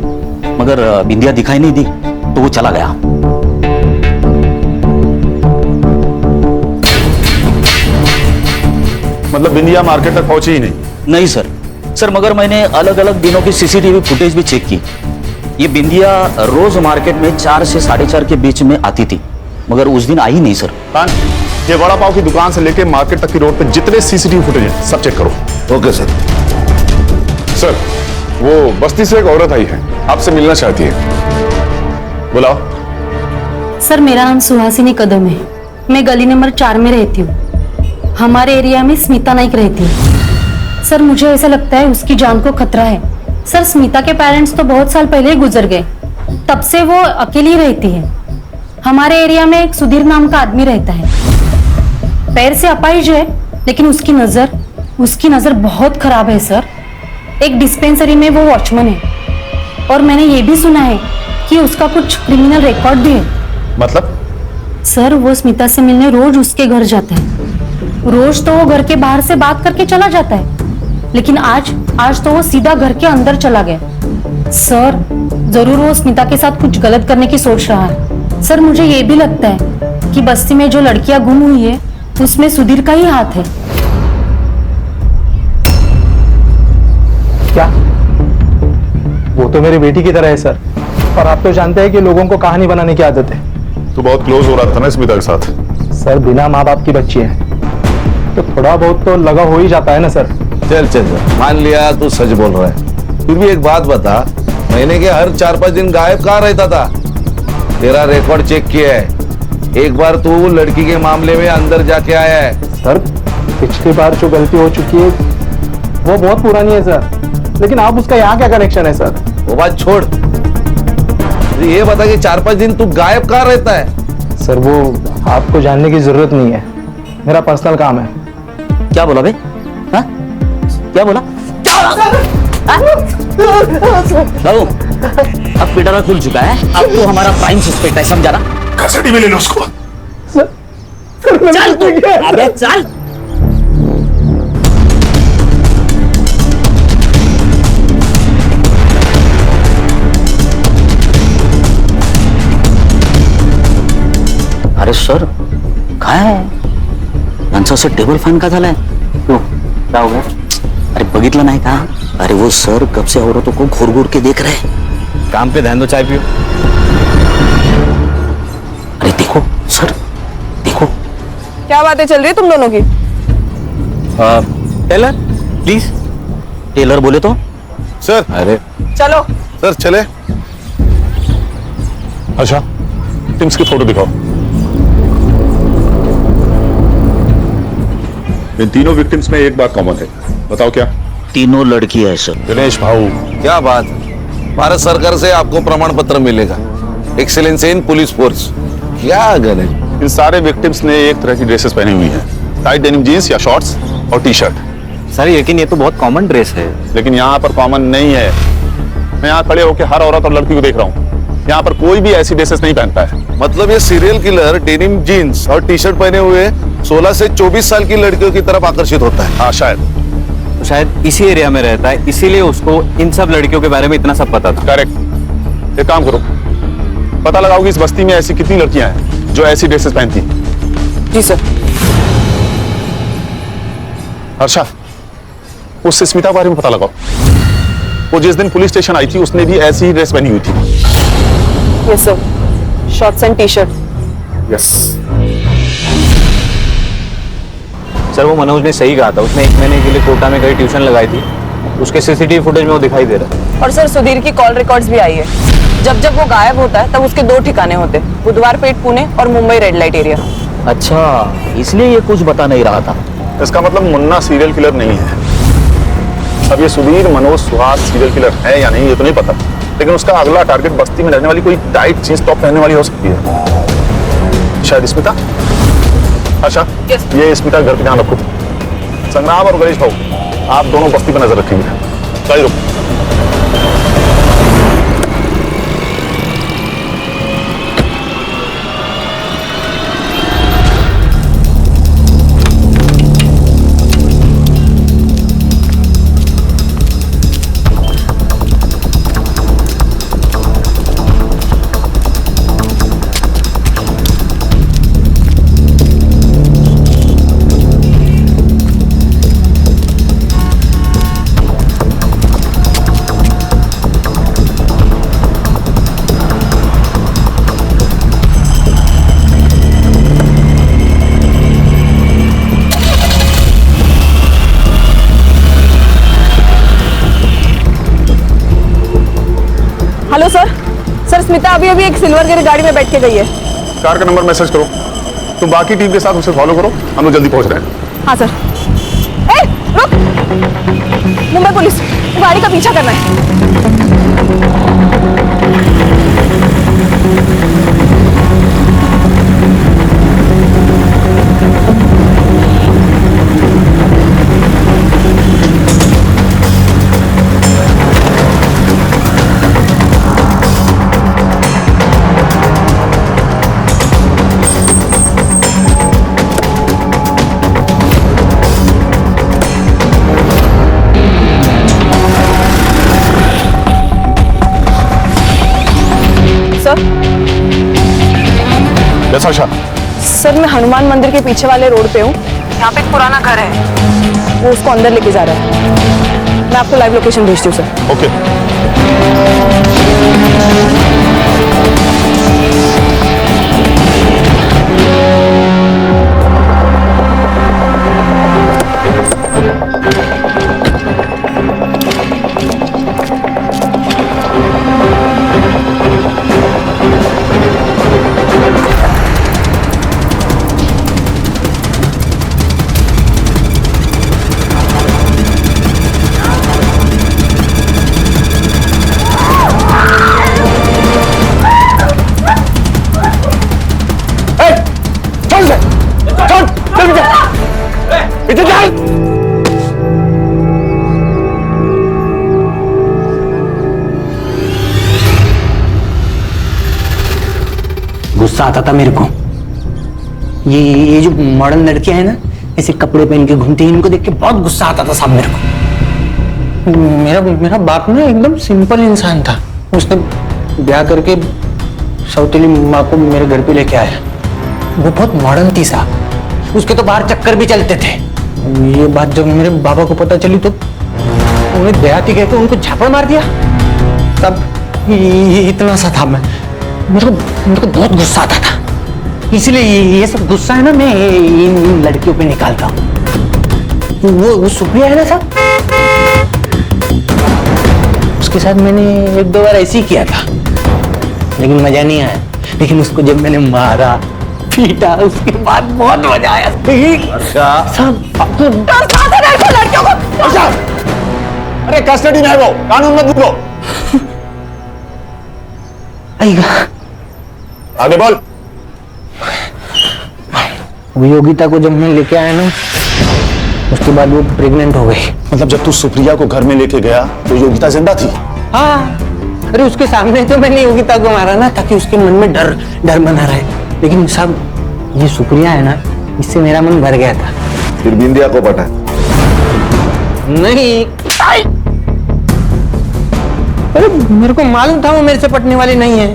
Speaker 11: मगर बिंदिया दिखाई नहीं दी तो वो चला गया।
Speaker 9: मतलब बिंदिया मार्केट तक पहुंची ही नहीं?
Speaker 11: नहीं सर। सर मगर मैंने अलग अलग दिनों की CCTV फुटेज भी चेक की। ये बिंदिया रोज मार्केट में 4 से 4:30 के बीच में आती थी, मगर उस दिन आई नहीं सर।
Speaker 9: ये वड़ा पाव की दुकान से लेके मार्केट तक की रोड पे जितने CCTV फुटेज है सब चेक करो।
Speaker 8: Okay sir.
Speaker 9: सर वो बस्ती से एक औरत आई है, आपसे मिलना चाहती है। बुलाओ।
Speaker 6: सर मेरा नाम सुहासिनी कदम है, मैं गली नंबर 4 में रहती हूँ। हमारे एरिया में स्मिता नाइक रहती है। सर मुझे ऐसा लगता है उसकी जान को खतरा है। सर स्मिता के पेरेंट्स तो बहुत साल पहले ही गुजर गए, तब से वो अकेली रहती है। हमारे एरिया में एक सुधीर नाम का आदमी रहता है, पैर से अपाहिज है, लेकिन उसकी नजर बहुत खराब है सर। एक डिस्पेंसरी में वो वॉचमैन है, और मैंने ये भी सुना है कि उसका कुछ क्रिमिनल रिकॉर्ड भी है।
Speaker 9: मतलब?
Speaker 6: सर वो स्मिता से मिलने रोज उसके घर जाते हैं। रोज तो वो घर के बाहर से बात करके चला जाता है, लेकिन आज तो वो सीधा घर के अंदर चला गया। सर जरूर वो स्मिता के साथ कुछ गलत करने की सोच रहा है। सर मुझे ये भी लगता है कि बस्ती में जो लड़कियां गुम हुई है उसमें सुधीर का ही हाथ है।
Speaker 12: क्या? वो तो मेरी बेटी की तरह है सर, और आप तो जानते हैं कि लोगों को कहानी बनाने की आदत है।
Speaker 9: तू बहुत क्लोज हो रहा था ना स्मिता के साथ।
Speaker 12: सर बिना माँ बाप की बच्ची है तो थोड़ा बहुत तो लगा हो ही जाता है ना सर।
Speaker 8: चल चल चल, मान लिया तू सच बोल रहा है, फिर भी एक बात बता, महीने के हर 4-5 दिन गायब कहाँ रहता था? तेरा रिकॉर्ड चेक किया है, एक बार तू लड़की के मामले में अंदर जाके आया है।
Speaker 12: सर पिछली बार जो गलती हो चुकी है वो बहुत पुरानी है सर, लेकिन आप उसका यहाँ क्या कनेक्शन है सर?
Speaker 8: वो बात छोड़, ये बता कि 4-5 दिन तू गायब कहाँ रहता है?
Speaker 12: सर वो आपको जानने की जरूरत नहीं है, मेरा पर्सनल काम है।
Speaker 11: क्या बोला बे? हाँ? क्या बोला? बाबू, अब पिटारा खुल चुका है, अब तो हमारा प्राइम सस्पेक्ट है, समझा ना?
Speaker 9: कस्टडी में ले लो उसको।
Speaker 11: चल तू, अबे चल। अरे सर काय यांचं असं टेबल फॅन का झालाय? क्यों क्या हो गया? अरे बघितलं नाही का? अरे वो सर कब से औरतों को घूर घूर के देख रहे हैं।
Speaker 8: काम पे ध्यान दो, चाय पियो।
Speaker 11: अरे देखो सर, देखो।
Speaker 10: क्या बातें चल रही है तुम दोनों की?
Speaker 11: टेलर प्लीज, टेलर बोले तो।
Speaker 9: सर।
Speaker 8: अरे
Speaker 10: चलो
Speaker 9: सर चले। अच्छा टिम्स की फोटो दिखाओ। इन तीनों विक्टिम्स में एक बात कॉमन है, बताओ क्या?
Speaker 11: तीनों लड़की है सर।
Speaker 9: दिनेश भाऊ,
Speaker 8: क्या बात, भारत सरकार से आपको प्रमाण पत्र मिलेगा, एक्सीलेंस इन पुलिस फोर्स। क्या गलत?
Speaker 9: इन सारे विक्टिम्स ने एक तरह की ड्रेसेस पहनी हुई हैं, टाइट डेनिम जीन्स या शॉर्ट्स और टी शर्ट।
Speaker 5: सर लेकिन ये तो बहुत कॉमन ड्रेस है।
Speaker 9: लेकिन यहाँ पर कॉमन नहीं है। मैं यहाँ खड़े होकर हर औरत और लड़की को देख रहा हूँ, यहाँ पर कोई भी ऐसी ड्रेसेस नहीं पहनता है।
Speaker 8: मतलब ये सीरियल किलर डेनिम जीन्स और टी शर्ट पहने हुए 16 से 24 साल की लड़कियों की तरफ आकर्षित होता है।
Speaker 9: हाँ शायद।
Speaker 5: तो शायद इसी एरिया में रहता है, इसीलिए उसको इन सब लड़कियों के बारे में इतना सब पता था।
Speaker 9: करेक्ट। एक काम करो, पता लगाओ कि इस बस्ती में ऐसी कितनी लड़कियां हैं जो ऐसी ड्रेसेस पहनती हैं।
Speaker 10: जी सर।
Speaker 9: हर्षा, उससे स्मिता के बारे में पता लगाओ। वो जिस दिन पुलिस स्टेशन आई थी उसने भी ऐसी ही ड्रेस पहनी हुई थी।
Speaker 10: Yes sir, shorts and T shirt.
Speaker 9: Yes.
Speaker 5: Sir वो मनोज ने सही कहा था, उसने 1 महीने के लिए कोटा में कहीं ट्यूशन लगाई थी, उसके सीसीटीवी फुटेज में वो दिखाई दे रहा है।
Speaker 10: और सर सुधीर की कॉल रिकॉर्ड्स भी आई है। जब जब वो गायब होता है तब उसके 2 ठिकाने होते हैं, बुधवार पेट पुणे और मुंबई रेड लाइट एरिया।
Speaker 11: अच्छा इसलिए ये कुछ बता नहीं रहा था।
Speaker 9: इसका मतलब मुन्ना सीरियल किलर नहीं है। अब ये सुधीर मनोज सुहास सीरियल किलर है या नहीं ये तो नहीं पता, लेकिन उसका अगला टारगेट बस्ती में रहने वाली कोई टाइट जींस टॉप पहनने वाली हो सकती है। शायद स्मिता। अच्छा ये स्मिता घर पे ध्यान रखो। संग्राम और गणेश भाऊ, आप दोनों बस्ती पर नजर रखेंगे। चलिए रुको।
Speaker 10: Hello sir. सर स्मिता अभी अभी एक सिल्वर गिर गाड़ी में बैठ के गई है।
Speaker 9: कार का नंबर मैसेज करो, तुम बाकी टीम के साथ उसे फॉलो करो, हम लोग जल्दी पहुंच रहे हैं।
Speaker 10: हाँ सर। ए, रुक। मुंबई पुलिस, गाड़ी का पीछा करना है।
Speaker 9: Yes, आशा।
Speaker 10: सर मैं हनुमान मंदिर के पीछे वाले रोड पे हूँ। यहाँ पे एक पुराना घर है, वो उसको अंदर लेके जा रहा है। मैं आपको लाइव लोकेशन भेजती हूँ सर।
Speaker 9: ओके।
Speaker 5: गुस्सा आता था मेरे को। ये जो मॉडर्न लड़कियां हैं ना, ऐसे कपड़े पहन के घूमती हैं, इनको देख के बहुत गुस्सा आता था साहब मेरे को। मेरा बाप ना एकदम सिंपल इंसान था। उसने ब्याह करके सौतेली माँ को मेरे घर पे लेके आया। वो बहुत मॉडर्न थी साहब, उसके तो बाहर चक्कर भी चलते थे। ये बात जब मेरे बाबा को पता चली तो उन्हें देहाती कहकर उनको झापड़ मार दिया। तब इतना सा था मैं, मेरे को बहुत गुस्सा आता था। इसलिए ये सब गुस्सा है ना मैं इन लड़कियों पे निकालता हूँ। वो सुप्रिया है ना साहब, उसके साथ मैंने एक दो बार ऐसे ही किया था, लेकिन मजा नहीं आया। लेकिन उसको जब मैंने मारा पीटा, उसके बाद बहुत मजा आया। लड़कियों को
Speaker 9: अरे कस्टडी में है वो, कानून मत भूलो। आगे बोल।
Speaker 5: वो योगिता को जब मैं लेके आया ना, उसके बाद वो प्रेग्नेंट हो गई।
Speaker 9: मतलब जब तू सुप्रिया को घर में लेके गया तो योगिता जिंदा थी?
Speaker 5: हाँ, अरे उसके सामने तो मैंने योगिता को मारा ना, ताकि उसके मन में डर बना रहे। लेकिन साहब ये सुप्रिया है ना, इससे मेरा मन भर गया था।
Speaker 8: फिर बिंदिया को पटा?
Speaker 5: नहीं, अरे मेरे को मालूम था वो मेरे से पटने वाली नहीं है,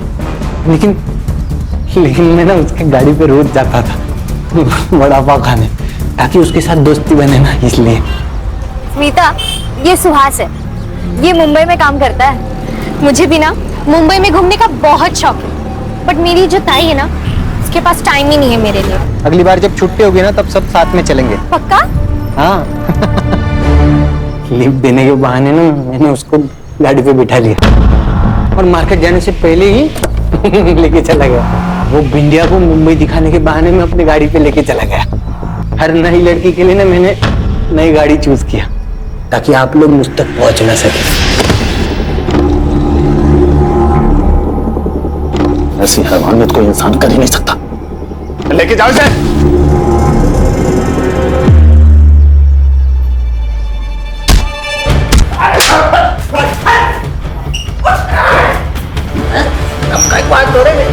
Speaker 5: लेकिन मैं ना उसकी गाड़ी पे रोज जाता था वड़ा पाव खाने, ताकि उसके साथ दोस्ती बने ना, इसलिए।
Speaker 2: स्मिता, ये सुहास है, ये मुंबई में काम करता है। मुझे भी ना मुंबई में घूमने का बहुत शौक है, बट मेरी जो ताई है ना, उसके पास टाइम ही नहीं है मेरे लिए।
Speaker 5: अगली बार जब छुट्टी होगी ना, तब सब साथ में चलेंगे।
Speaker 2: पक्का?
Speaker 5: हाँ। लिफ्ट देने के बहाने ना मैंने उसको गाड़ी पे बिठा लिया और मार्केट जाने से पहले ही लेके चला गया। वो बिंदिया को मुंबई दिखाने के बहाने में अपनी गाड़ी पे लेके चला गया। हर नई लड़की के लिए ना मैंने नई गाड़ी चूज किया, ताकि आप लोग मुझ तक पहुंच ना सके।
Speaker 9: ऐसी हैवानियत कोई इंसान कर ही नहीं सकता। लेके जाओ इसे।
Speaker 5: बात हो रही है।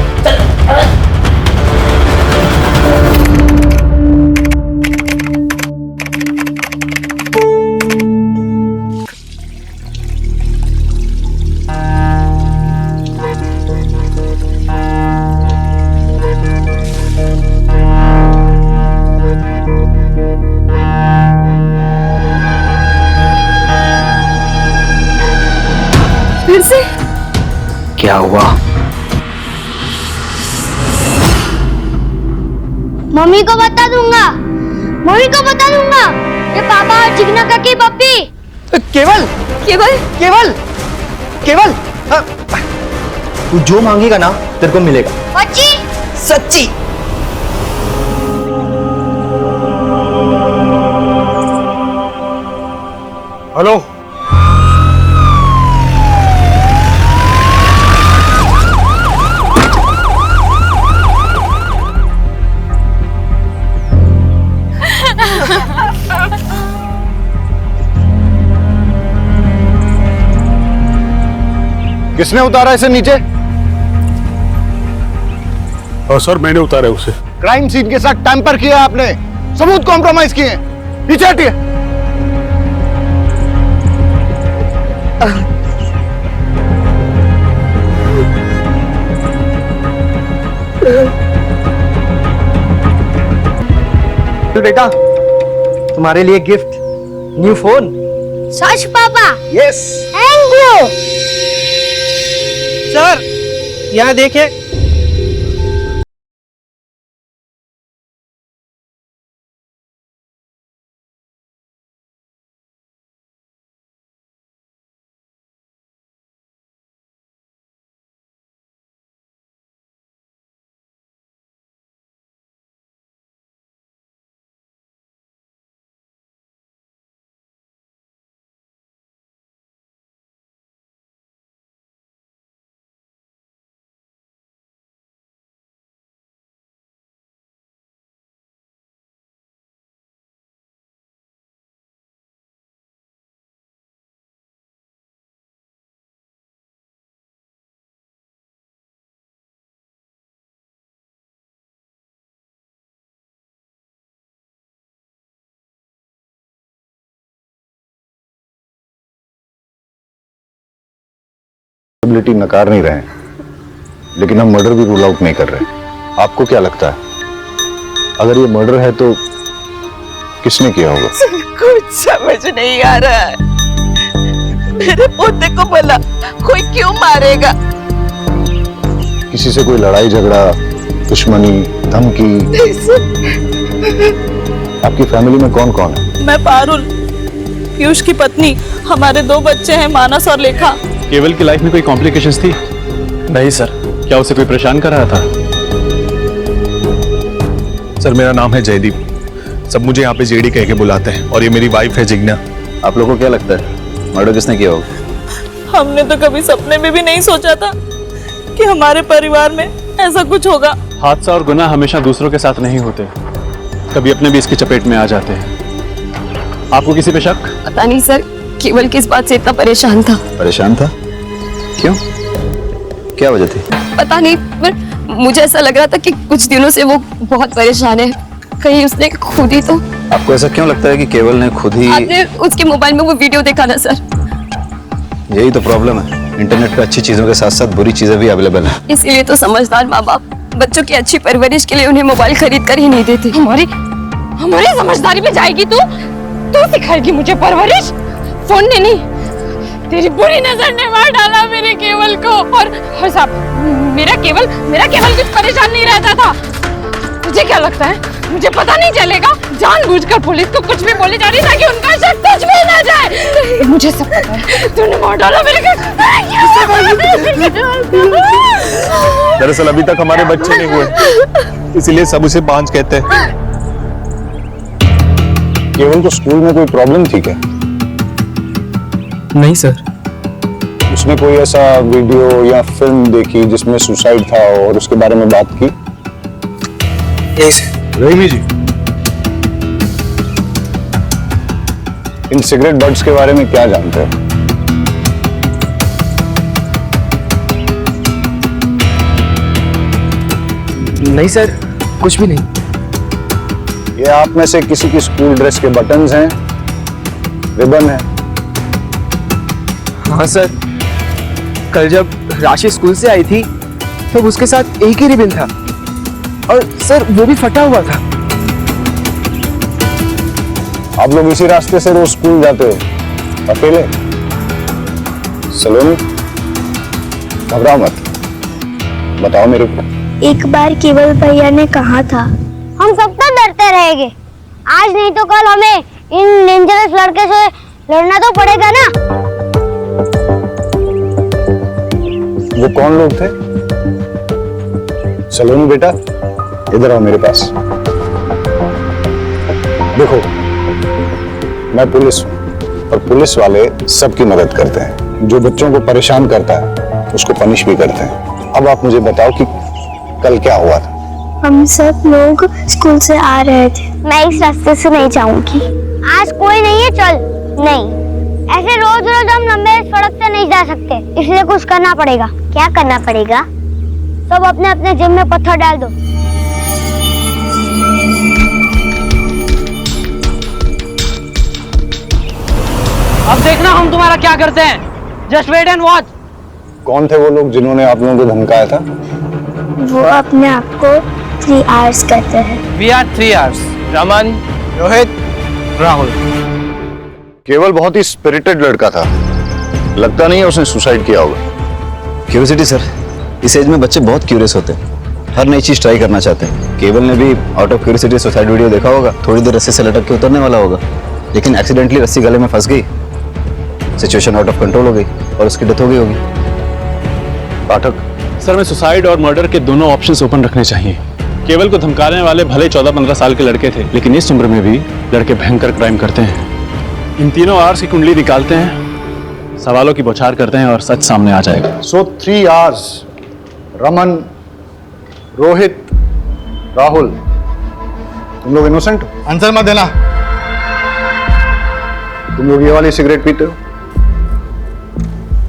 Speaker 4: फिर से
Speaker 5: क्या हुआ?
Speaker 2: मम्मी को बता दूंगा, मम्मी को बता दूंगा। ये पापा और चिकना का की पप्पी।
Speaker 5: केवल
Speaker 4: केवल
Speaker 5: केवल केवल तू जो मांगेगा ना तेरे को मिलेगा।
Speaker 2: बच्ची
Speaker 5: सच्ची।
Speaker 9: हेलो, किसने उतारा इसे नीचे?
Speaker 7: सर मैंने उतारा उसे।
Speaker 9: क्राइम सीन के साथ टैंपर किया आपने, सबूत कॉम्प्रोमाइज किए। पीछे हटिए।
Speaker 5: बेटा, तुम्हारे लिए गिफ्ट, न्यू फोन।
Speaker 2: सच पापा?
Speaker 5: Yes
Speaker 2: thank you.
Speaker 5: सर, यहाँ देखिए।
Speaker 9: नकार नहीं रहे हैं, लेकिन हम मर्डर भी रूल आउट नहीं कर रहे। आपको क्या लगता है, अगर ये मर्डर है तो किसने किया होगा?
Speaker 10: कुछ समझ नहीं आ रहा है। मेरे पोते को भला कोई क्यों मारेगा?
Speaker 9: किसी से कोई लड़ाई झगड़ा, दुश्मनी, धमकी? आपकी फैमिली में कौन कौन है?
Speaker 10: मैं पारुल, पीयूष की पत्नी। हमारे 2 बच्चे हैं, मानस और लेखा।
Speaker 3: केवल की लाइफ में कोई कॉम्प्लिकेशंस थी?
Speaker 12: नहीं सर।
Speaker 3: क्या उसे कोई परेशान कर रहा था?
Speaker 9: सर, मेरा नाम है जयदीप, सब मुझे यहाँ पे जेडी कह के बुलाते हैं, और ये मेरी वाइफ है जिग्ना।
Speaker 8: आप लोगों को क्या लगता है मर्डर किसने किया होगा?
Speaker 10: हमने तो कभी सपने में भी नहीं सोचा था कि हमारे परिवार में ऐसा कुछ होगा।
Speaker 3: हादसा और गुनाह हमेशा दूसरों के साथ नहीं होते, कभी अपने भी इसकी चपेट में आ जाते हैं। आपको किसी पे शक?
Speaker 4: पता नहीं सर, केवल किस बात से इतना परेशान था।
Speaker 8: परेशान था? क्यों? क्या वजह थी?
Speaker 4: पता नहीं, पर मुझे ऐसा लग रहा था कि कुछ दिनों से वो बहुत परेशान है। कहीं उसने खुद ही तो।
Speaker 8: आपको ऐसा क्यों लगता है कि केवल ने खुद ही?
Speaker 4: आपने उसके मोबाइल में वो वीडियो देखा ना सर?
Speaker 8: यही तो प्रॉब्लम है, इंटरनेट पे अच्छी चीजों के साथ साथ बुरी चीजें भी अवेलेबल है।
Speaker 4: इसीलिए तो समझदार माँ बाप बच्चों की अच्छी परवरिश के लिए उन्हें मोबाइल खरीद कर ही नहीं देते।
Speaker 6: हमारी समझदारी में जाएगी तू सिखाएगी मुझे परवरिश? फोन ने नहीं, तेरी बुरी नजर ने मार डाला मेरे केवल को। और साहब, मेरा केवल कुछ परेशान नहीं रहता था। तुझे क्या लगता है मुझे पता नहीं चलेगा? जानबूझकर पुलिस को कुछ भी बोली जा रही ताकि उनका शक तुझ में ना जाए। मुझे सब पता है, तूने मार डाला मेरे
Speaker 9: दरअसल अभी तक हमारे बच्चे नहीं हुए, इसीलिए सब उसे बांझ कहते हैं। केवल को स्कूल में कोई प्रॉब्लम थी क्या?
Speaker 12: नहीं सर।
Speaker 9: उसने कोई ऐसा वीडियो या फिल्म देखी जिसमें सुसाइड था और उसके बारे में बात की?
Speaker 12: यही सर।
Speaker 9: रहीमी जी, इन सिगरेट बट्स के बारे में क्या जानते हैं?
Speaker 12: नहीं सर, कुछ भी नहीं।
Speaker 9: ये आप में से किसी की स्कूल ड्रेस के बटन्स हैं, रिबन है?
Speaker 12: हाँ सर, कल जब राशि स्कूल से आई थी तब उसके साथ एक ही रिबन था, और सर वो भी फटा हुआ था।
Speaker 9: आप लोग इसी रास्ते से रोज स्कूल जाते हो अकेले? सलोनी, घबराओ मत, बताओ मेरे को।
Speaker 2: एक बार केवल भैया ने कहा था, हम सब तो डरते रहेंगे, आज नहीं तो कल हमें इन डेंजरस लड़के से लड़ना तो पड़ेगा ना।
Speaker 9: वो कौन लोग थे? सलोनी बेटा, इधर आओ मेरे पास। देखो, मैं पुलिस हूं, और पुलिस वाले सबकी मदद करते हैं। जो बच्चों को परेशान करता है उसको पनिश भी करते हैं। अब आप मुझे बताओ कि कल क्या हुआ था?
Speaker 2: हम सब लोग स्कूल से आ रहे थे। मैं इस रास्ते से नहीं जाऊंगी। आज कोई नहीं है, चल। नहीं, ऐसे रोज रोज हम लंबे सड़क से नहीं जा सकते, इसलिए कुछ करना पड़ेगा। क्या करना पड़ेगा? सब अपने अपने जेब में पत्थर डाल दो।
Speaker 5: अब देखना हम तुम्हारा क्या करते हैं। Just wait and watch.
Speaker 9: कौन थे वो लोग जिन्होंने आप लोगों को धमकाया था?
Speaker 2: वो अपने आप को 3 आवर्स कहते हैं।
Speaker 5: We are 3 hours.
Speaker 3: Raman, Rohit, Rahul.
Speaker 7: केवल बहुत ही स्पिरिटेड लड़का था, लगता नहीं है उसने सुसाइड किया होगा।
Speaker 3: क्यूरियोसिटी सर, इस एज में बच्चे बहुत क्यूरियस होते हैं, हर नई चीज ट्राई करना चाहते हैं। केवल ने भी out of curiosity suicide video देखा होगा, थोड़ी देर रस्सी से लटक के उतरने वाला होगा, लेकिन एक्सीडेंटली रस्सी गले में फंस गई, सिचुएशन आउट ऑफ कंट्रोल हो गई और उसकी डेथ हो गई होगी।
Speaker 7: पाठक,
Speaker 3: सर, मैं सुसाइड और मर्डर के दोनों ऑप्शंस ओपन रखने चाहिए। केवल को धमकाने वाले भले 14-15 साल के लड़के थे, लेकिन इस उम्र में भी लड़के भयंकर क्राइम करते हैं। इन तीनों आवर्स की कुंडली निकालते हैं, सवालों की बौछार करते हैं और सच सामने आ जाएगा।
Speaker 1: सो 3 आवर्स, रमन, रोहित, राहुल, तुम लोग इनोसेंट हो? आंसर मत देना। तुम लोग ये वाली सिगरेट पीते हो?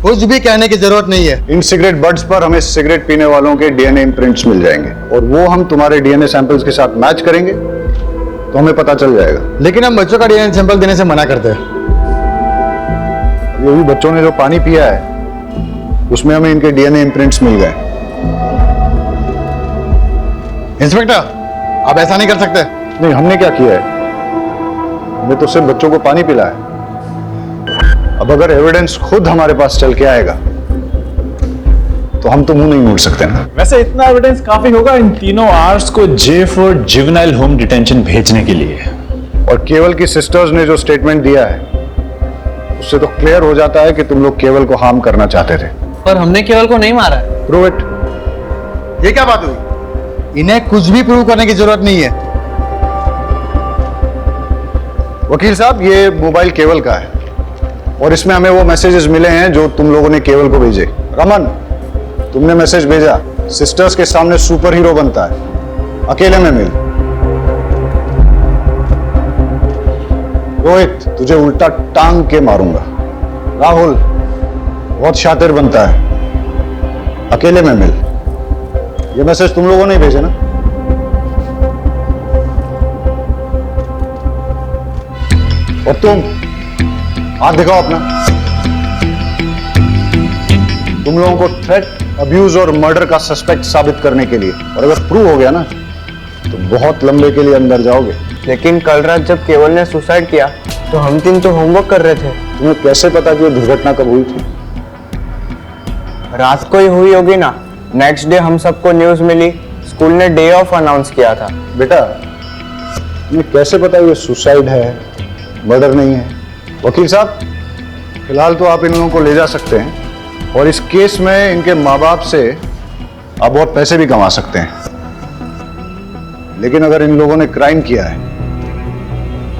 Speaker 1: कुछ भी कहने की जरूरत नहीं है। इन सिगरेट बड्स पर हमें सिगरेट पीने वालों के डीएनए इम्प्रिंट्स मिल जाएंगे और वो हम तुम्हारे डीएनए सैंपल्स के साथ मैच करेंगे तो हमें पता चल जाएगा। लेकिन हम बच्चों का डीएनए सैंपल देने से मना करते हैं। ये भी बच्चों ने जो पानी पिया है उसमें हमें इनके डीएनए इम्प्रिंट्स मिल गए। इंस्पेक्टर, आप ऐसा नहीं कर सकते। नहीं, हमने क्या किया है, हमने तो सिर्फ बच्चों को पानी पिलाया है। अब अगर एविडेंस खुद हमारे पास चल के आएगा तो हम तो मुंह नहीं मोड़ सकते ना।
Speaker 13: वैसे इतना एविडेंस काफी होगा इन तीनों आर्ट्स को J for juvenile home detention भेजने के लिए।
Speaker 1: और केवल की सिस्टर्स ने जो स्टेटमेंट दिया है उससे तो क्लियर हो जाता है कि तुम लोग केवल को हार्म करना चाहते थे।
Speaker 5: पर हमने केवल को नहीं मारा है।
Speaker 1: Prove it. ये क्या बात हुई? इन्हें कुछ भी प्रूव करने की जरूरत नहीं है। वकील साहब, ये मोबाइल केवल का है और इसमें हमें वो मैसेजेस मिले हैं जो तुम लोगों ने केवल को भेजे। रमन, तुमने मैसेज भेजा, सिस्टर्स के सामने सुपर हीरो बनता है, अकेले में मिल। रोहित, तुझे उल्टा टांग के मारूंगा। राहुल, बहुत शातिर बनता है, अकेले में मिल। ये मैसेज तुम लोगों ने भेजे ना? और तुम हाथ दिखाओ अपना। तुम लोगों को थ्रेट, अब्यूज और मर्डर का सस्पेक्ट साबित करने के लिए, और अगर प्रूव हो गया ना तो बहुत लंबे के लिए अंदर जाओगे।
Speaker 3: लेकिन कल रात जब केवल ने सुसाइड किया तो हम तीन तो होमवर्क कर रहे थे।
Speaker 1: तुम्हें कैसे पता कि वो दुर्घटना कब हुई थी?
Speaker 3: रात को ही हुई होगी ना। नेक्स्ट डे हम सबको न्यूज मिली, स्कूल ने डे ऑफ अनाउंस किया था।
Speaker 1: बेटा, तुम्हें कैसे पता ये सुसाइड है, मर्डर नहीं है? वकील साहब, फिलहाल तो आप इन लोगों को ले जा सकते हैं और इस केस में इनके माँ बाप से आप बहुत पैसे भी कमा सकते हैं। लेकिन अगर इन लोगों ने क्राइम किया है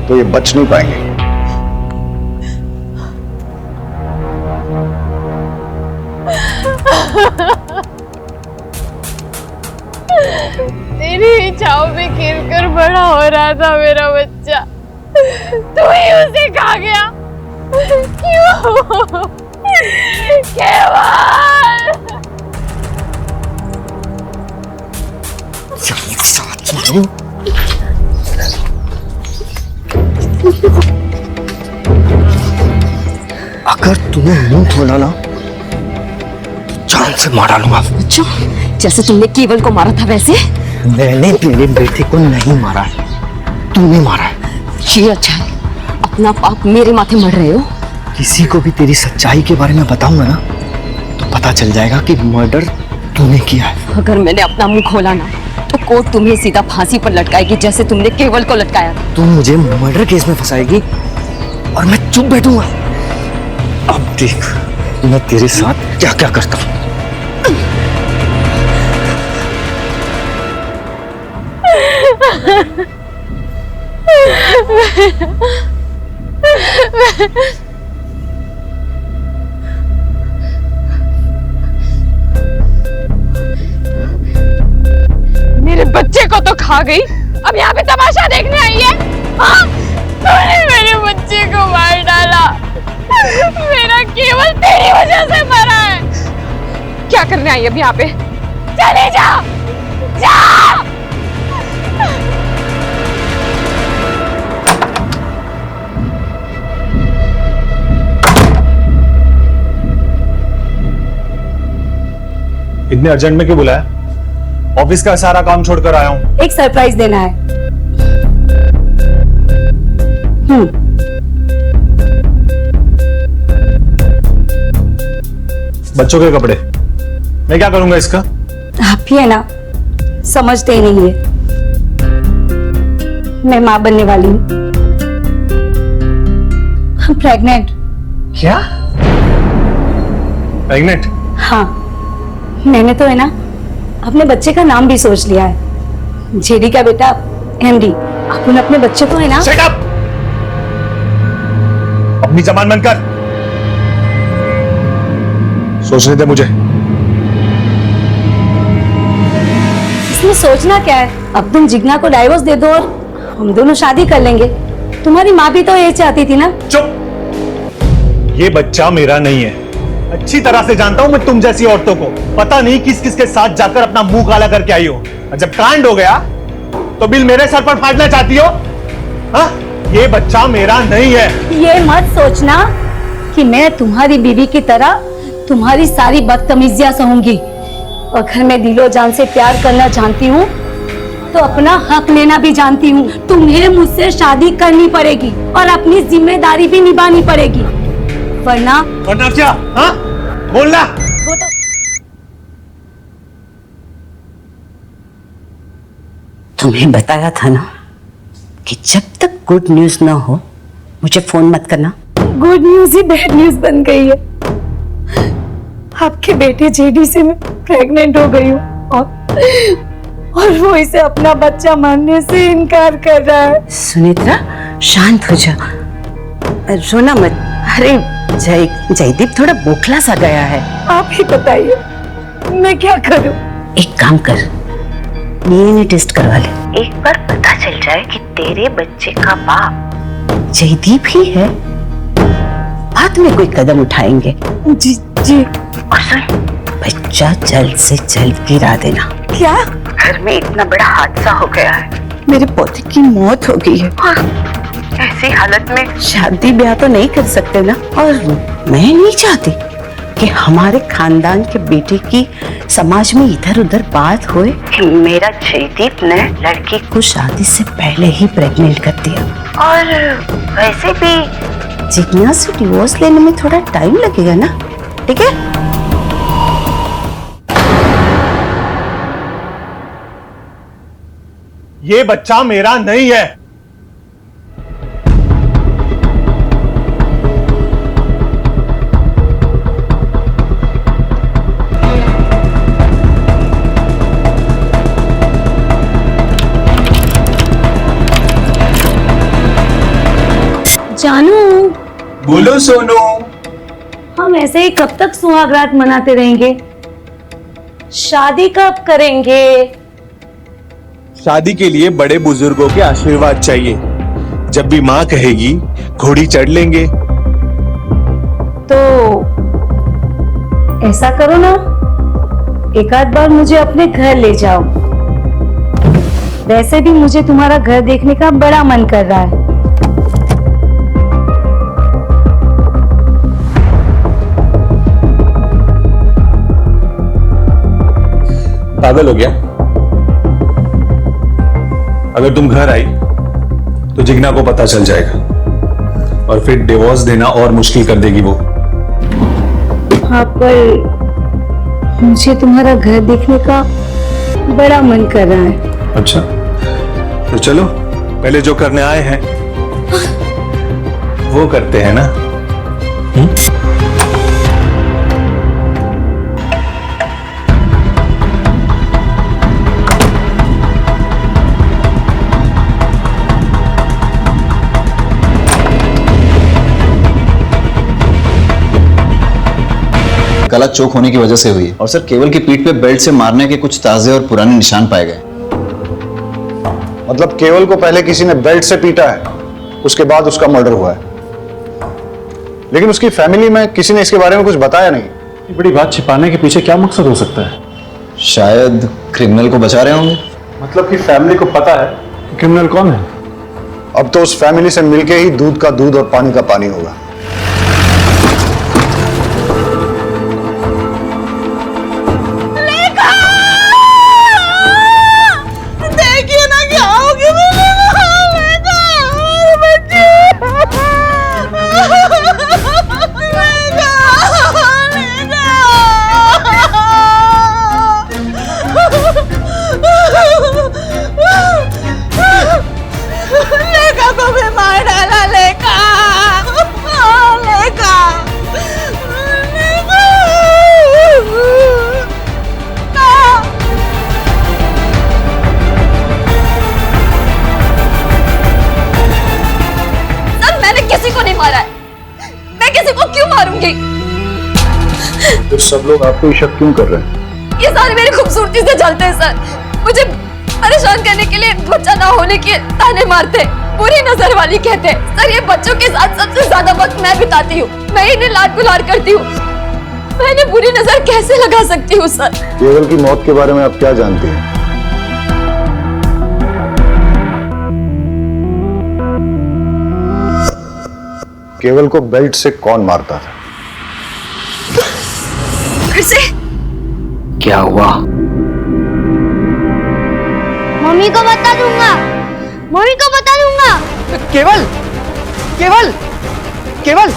Speaker 1: तो ये बच नहीं पाएंगे।
Speaker 4: तेरी छाव में खेलकर बड़ा हो रहा था मेरा बच्चा, तू ही उसे खा गया। क्यों? केवल
Speaker 5: अगर तुम्हें मुंह खोला ना जान से मारा लूंगा।
Speaker 6: अच्छा, जैसे तुमने केवल को मारा था वैसे?
Speaker 5: मैंने तेरे बेटे को नहीं मारा है, तूने मारा है।
Speaker 6: ये अच्छा है, अपना पाप मेरे माथे मर रहे हो।
Speaker 5: किसी को भी तेरी सच्चाई के बारे में बताऊंगा ना तो पता चल जाएगा कि मर्डर तूने किया है।
Speaker 6: अगर मैंने अपना मुंह खोला ना तो कोर्ट तुम्हें सीधा फांसी पर लटकाएगी, जैसे तुमने केवल को लटकाया था।
Speaker 5: तू मुझे मर्डर केस में फंसाएगी और मैं चुप बैठूंगा। अब देख मैं तेरे साथ क्या क्या करता हूं।
Speaker 4: मेरे बच्चे को तो खा गई, अब यहाँ पे तमाशा देखने आई है? हाँ? तूने मेरे बच्चे को मार डाला, मेरा केवल तेरी वजह से मरा है। क्या करने आई अब यहाँ पे? चले जा, जा।
Speaker 13: इतने अर्जेंट में क्यों बुलाया? ऑफिस का सारा काम छोड़कर आया हूँ।
Speaker 6: एक सरप्राइज देना है।
Speaker 13: बच्चों के कपड़े मैं क्या करूंगा इसका?
Speaker 6: आप ही है ना, समझते ही नहीं है। मैं मां बनने वाली हूँ, प्रेग्नेंट।
Speaker 13: क्या? प्रेग्नेंट?
Speaker 6: हाँ, मैंने तो है ना अपने बच्चे का नाम भी सोच लिया है, जेडी का बेटा एमडी। अपन अपने बच्चे को है ना।
Speaker 13: Shut up! अपनी जबान बंद कर। सोचने दे मुझे।
Speaker 6: इसमें सोचना क्या है? अब तुम जिग्ना को डाइवोर्स दे दो और हम दोनों शादी कर लेंगे। तुम्हारी माँ भी तो ये चाहती थी ना।
Speaker 13: चुप! ये बच्चा मेरा नहीं है। अच्छी तरह से जानता हूं मैं तुम जैसी औरतों को। पता नहीं किस किस के साथ जाकर अपना मुंह काला करके आई हो। और जब कांड हो गया तो बिल मेरे सर पर फाड़ना चाहती हो? हाँ? ये बच्चा मेरा नहीं है।
Speaker 6: ये मत सोचना कि मैं तुम्हारी बीवी की तरह तुम्हारी सारी बदतमीजियां सहूंगी। अगर मैं दिलो जान से प्यार करना जानती हूँ तो अपना हक लेना भी जानती हूँ। तुम्हें मुझसे शादी करनी पड़ेगी और अपनी जिम्मेदारी भी निभानी पड़ेगी, वरना
Speaker 13: क्या? हाँ? बोलना।
Speaker 6: वो तो
Speaker 14: तुम्हें बताया था ना कि जब तक गुड न्यूज ना हो मुझे फोन मत करना।
Speaker 6: गुड न्यूज ही बैड न्यूज बन गई है। आपके बेटे जेडी से मैं प्रेग्नेंट हो गई हूँ और वो इसे अपना बच्चा मानने से इनकार कर रहा है।
Speaker 14: सुनेत्रा, शांत हो जा, रोना मत। अरे जयदीप थोड़ा बोखला सा गया है।
Speaker 6: आप ही बताइए मैं क्या करूं?
Speaker 14: एक काम कर, डीएनए टेस्ट करवा ले। एक बार पता चल जाए कि तेरे बच्चे का बाप जयदीप ही है, बाद में कोई कदम उठाएंगे।
Speaker 6: जी जी।
Speaker 14: और सुन, बच्चा जल्द से जल्द गिरा देना।
Speaker 6: क्या?
Speaker 14: घर में इतना बड़ा हादसा हो गया है, मेरे पोते की मौत हो गई है और ऐसी हालत में शादी ब्याह तो नहीं कर सकते ना। और मैं नहीं चाहती कि हमारे खानदान के बेटे की समाज में इधर उधर बात होए कि मेरा जयदीप ने लड़की को शादी से पहले ही प्रेग्नेंट कर दिया। और वैसे भी जिग्ना से डिवोर्स लेने में थोड़ा टाइम लगेगा ना, ठीक है?
Speaker 13: ये बच्चा मेरा नहीं है।
Speaker 6: जानू।
Speaker 13: बोलो सोनू।
Speaker 6: हम ऐसे ही कब तक सुहागरात मनाते रहेंगे? शादी कब करेंगे?
Speaker 3: शादी के लिए बड़े बुजुर्गों के आशीर्वाद चाहिए। जब भी माँ कहेगी घोड़ी चढ़ लेंगे।
Speaker 6: तो ऐसा करो ना, एक आध बार मुझे अपने घर ले जाओ। वैसे भी मुझे तुम्हारा घर देखने का बड़ा मन कर रहा है।
Speaker 13: पागल हो गया? अगर तुम घर आई तो जिग्ना को पता चल जाएगा और फिर डिवोर्स देना और मुश्किल कर देगी वो।
Speaker 6: हाँ, पर मुझे तुम्हारा घर देखने का बड़ा मन कर रहा है।
Speaker 13: अच्छा, तो चलो पहले जो करने आए हैं वो करते हैं ना।
Speaker 15: गला चोक होने की वजह से हुई है और सर केवल की पीठ पे बेल्ट से मारने के कुछ ताजे और पुराने निशान पाए गए।
Speaker 1: मतलब केवल को पहले किसी ने बेल्ट से पीटा है, उसके बाद उसका मर्डर हुआ है, लेकिन उसकी फैमिली में किसी ने इसके बारे में कुछ बताया नहीं।
Speaker 13: ये बड़ी बात छिपाने के पीछे क्या मकसद हो सकता है?
Speaker 15: शायद क्रिमिनल को बचा रहे होंगे।
Speaker 13: मतलब कि फैमिली को पता है कि क्रिमिनल कौन है?
Speaker 1: अब तो उस फैमिली से मिलके ही दूध का दूध और पानी का पानी होगा।
Speaker 10: देखिए ना क्या होगी मेरे
Speaker 1: तो सब लोग आपको ही शक क्यों कर रहे हैं?
Speaker 4: ये सारे मेरी खूबसूरती से जलते हैं सर। मुझे परेशान करने के लिए बच्चा ना होने के ताने मारते, बुरी नजर वाली कहते हैं। सर ये बच्चों के साथ सबसे ज्यादा वक्त मैं बिताती हूँ, मैं इन्हें लाड गुलार करती हूँ। मैं इन्हें बुरी नजर कैसे लगा सकती हूँ सर?
Speaker 1: केवल की मौत के बारे में आप क्या जानती हैं? केवल को बेल्ट से कौन मारता था?
Speaker 4: फिर से
Speaker 11: क्या हुआ?
Speaker 2: मम्मी को बता दूंगा, मम्मी को बता दूंगा।
Speaker 5: केवल केवल केवल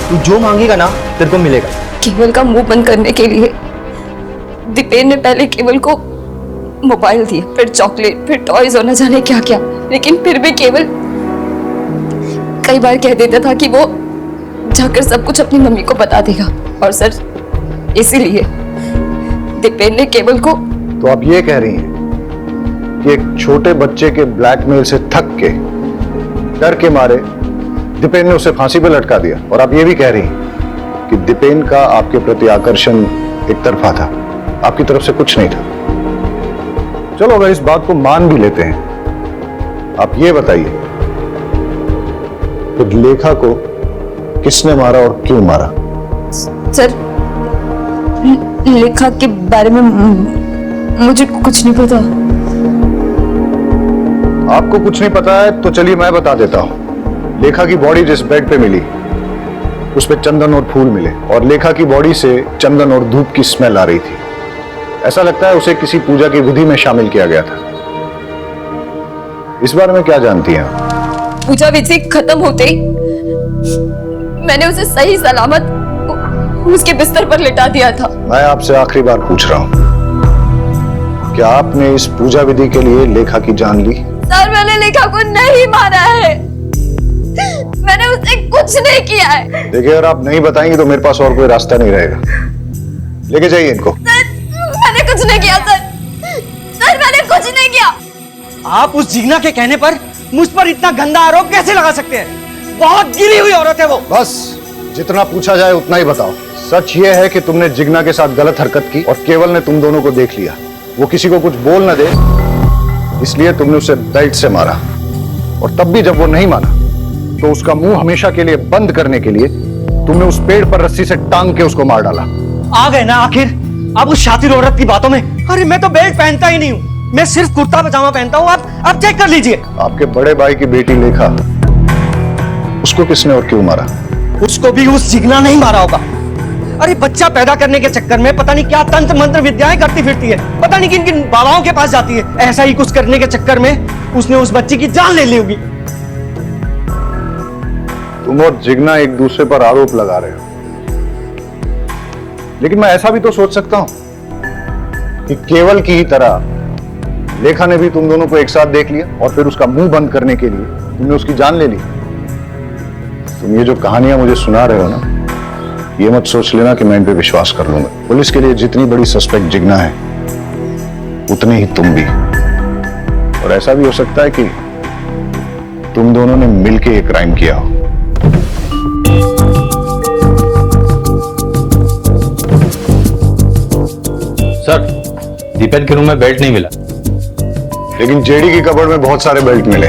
Speaker 5: तू जो मांगेगा ना तेरे को मिलेगा।
Speaker 4: केवल का मुंह बंद करने के लिए दीपेन ने पहले केवल को मोबाइल दिया, फिर चॉकलेट, फिर टॉयज और न जाने क्या क्या। लेकिन फिर भी केवल कई बार कह देता था कि वो जाकर सब कुछ अपनी मम्मी को बता देगा। और सर इसीलिए दीपेन ने केवल को।
Speaker 1: तो आप ये कह रही हैं कि एक छोटे बच्चे के ब्लैकमेल से थक के, डर के मारे दीपेन ने उसे फांसी पर लटका दिया। और आप ये भी कह रही हैं कि दीपेन का आपके प्रति आकर्षण एक तरफा था, आपकी तरफ से कुछ नहीं था। चलो अगर इस बात को मान भी लेते हैं, आप ये बताइए फिर लेखा को किसने मारा और क्यों मारा?
Speaker 4: सर लेखा के बारे में मुझे कुछ नहीं पता।
Speaker 1: आपको कुछ नहीं पता है तो चलिए मैं बता देता हूं। लेखा की बॉडी जिस बेड पे मिली उस पे चंदन और फूल मिले, और लेखा की बॉडी से चंदन और धूप की स्मेल आ रही थी। ऐसा लगता है उसे किसी पूजा की विधि में शामिल किया गया था। इस बारे में क्या जानती हैं आप?
Speaker 4: पूजा विधि खत्म होते ही मैंने उसे सही सलामत उसके बिस्तर पर लिटा दिया था।
Speaker 1: मैं आपसे आखिरी बार पूछ रहा हूं, क्या आपने इस पूजा विधि के लिए लेखा की जान ली?
Speaker 4: सर मैंने लेखा को नहीं मारा है, मैंने उसे कुछ नहीं किया है।
Speaker 1: देखिए अगर आप नहीं बताएंगे तो मेरे पास और कोई रास्ता नहीं रहेगा। लेके जाइए इनको।
Speaker 4: सर मैंने कुछ नहीं किया सर, सर मैंने कुछ नहीं किया।
Speaker 5: आप उस जिग्ना के कहने पर मुझ पर इतना गंदा आरोप कैसे लगा सकते हैं? बहुत गिरी हुई औरत है वो।
Speaker 1: बस जितना पूछा जाए उतना ही बताओ। सच ये है कि तुमने जिग्ना के साथ गलत हरकत की और केवल ने तुम दोनों को देख लिया। वो किसी को कुछ बोल न दे इसलिए तुमने उसे बेल्ट से मारा, और तब भी जब वो नहीं माना तो उसका मुंह हमेशा के लिए बंद करने के लिए तुमने उस पेड़ पर रस्सी से टांग के उसको मार डाला।
Speaker 5: आ गए ना आखिर अब उस शातिर औरत की बातों में। अरे मैं तो बेल्ट पहनता ही नहीं हूँ, मैं सिर्फ कुर्ता पजामा पहनता हूँ। आप चेक कर लीजिए।
Speaker 1: आपके बड़े भाई की बेटी लेखा, उसको किसने और क्यों मारा?
Speaker 5: उसको भी उस जिग्ना नहीं मारा होगा। अरे बच्चा पैदा करने के चक्कर में पता नहीं क्या तंत्र मंत्र विद्याएं करती फिरती है, पता नहीं किन किन बाबाओं के पास जाती है। ऐसा ही कुछ करने के चक्कर में उसने उस बच्ची की जान ले ली होगी।
Speaker 1: तुम और जिग्ना एक दूसरे पर आरोप लगा रहे हो, लेकिन मैं ऐसा भी तो सोच सकता हूं कि केवल की ही तरह लेखा ने भी तुम दोनों को एक साथ देख लिया और फिर उसका मुंह बंद करने के लिए तुमने उसकी जान ले ली। तुम ये जो कहानियां मुझे सुना रहे हो ना, ये मत सोच लेना कि मैं इन पे विश्वास कर लूंगा। पुलिस के लिए जितनी बड़ी सस्पेक्ट जिग्ना है उतनी ही तुम भी। और ऐसा भी हो सकता है कि तुम दोनों ने मिलकर ये क्राइम किया हो।
Speaker 16: सर दीपेन के रूम में बेल्ट नहीं मिला,
Speaker 1: लेकिन जेडी की कबर्ड में बहुत सारे बेल्ट मिले।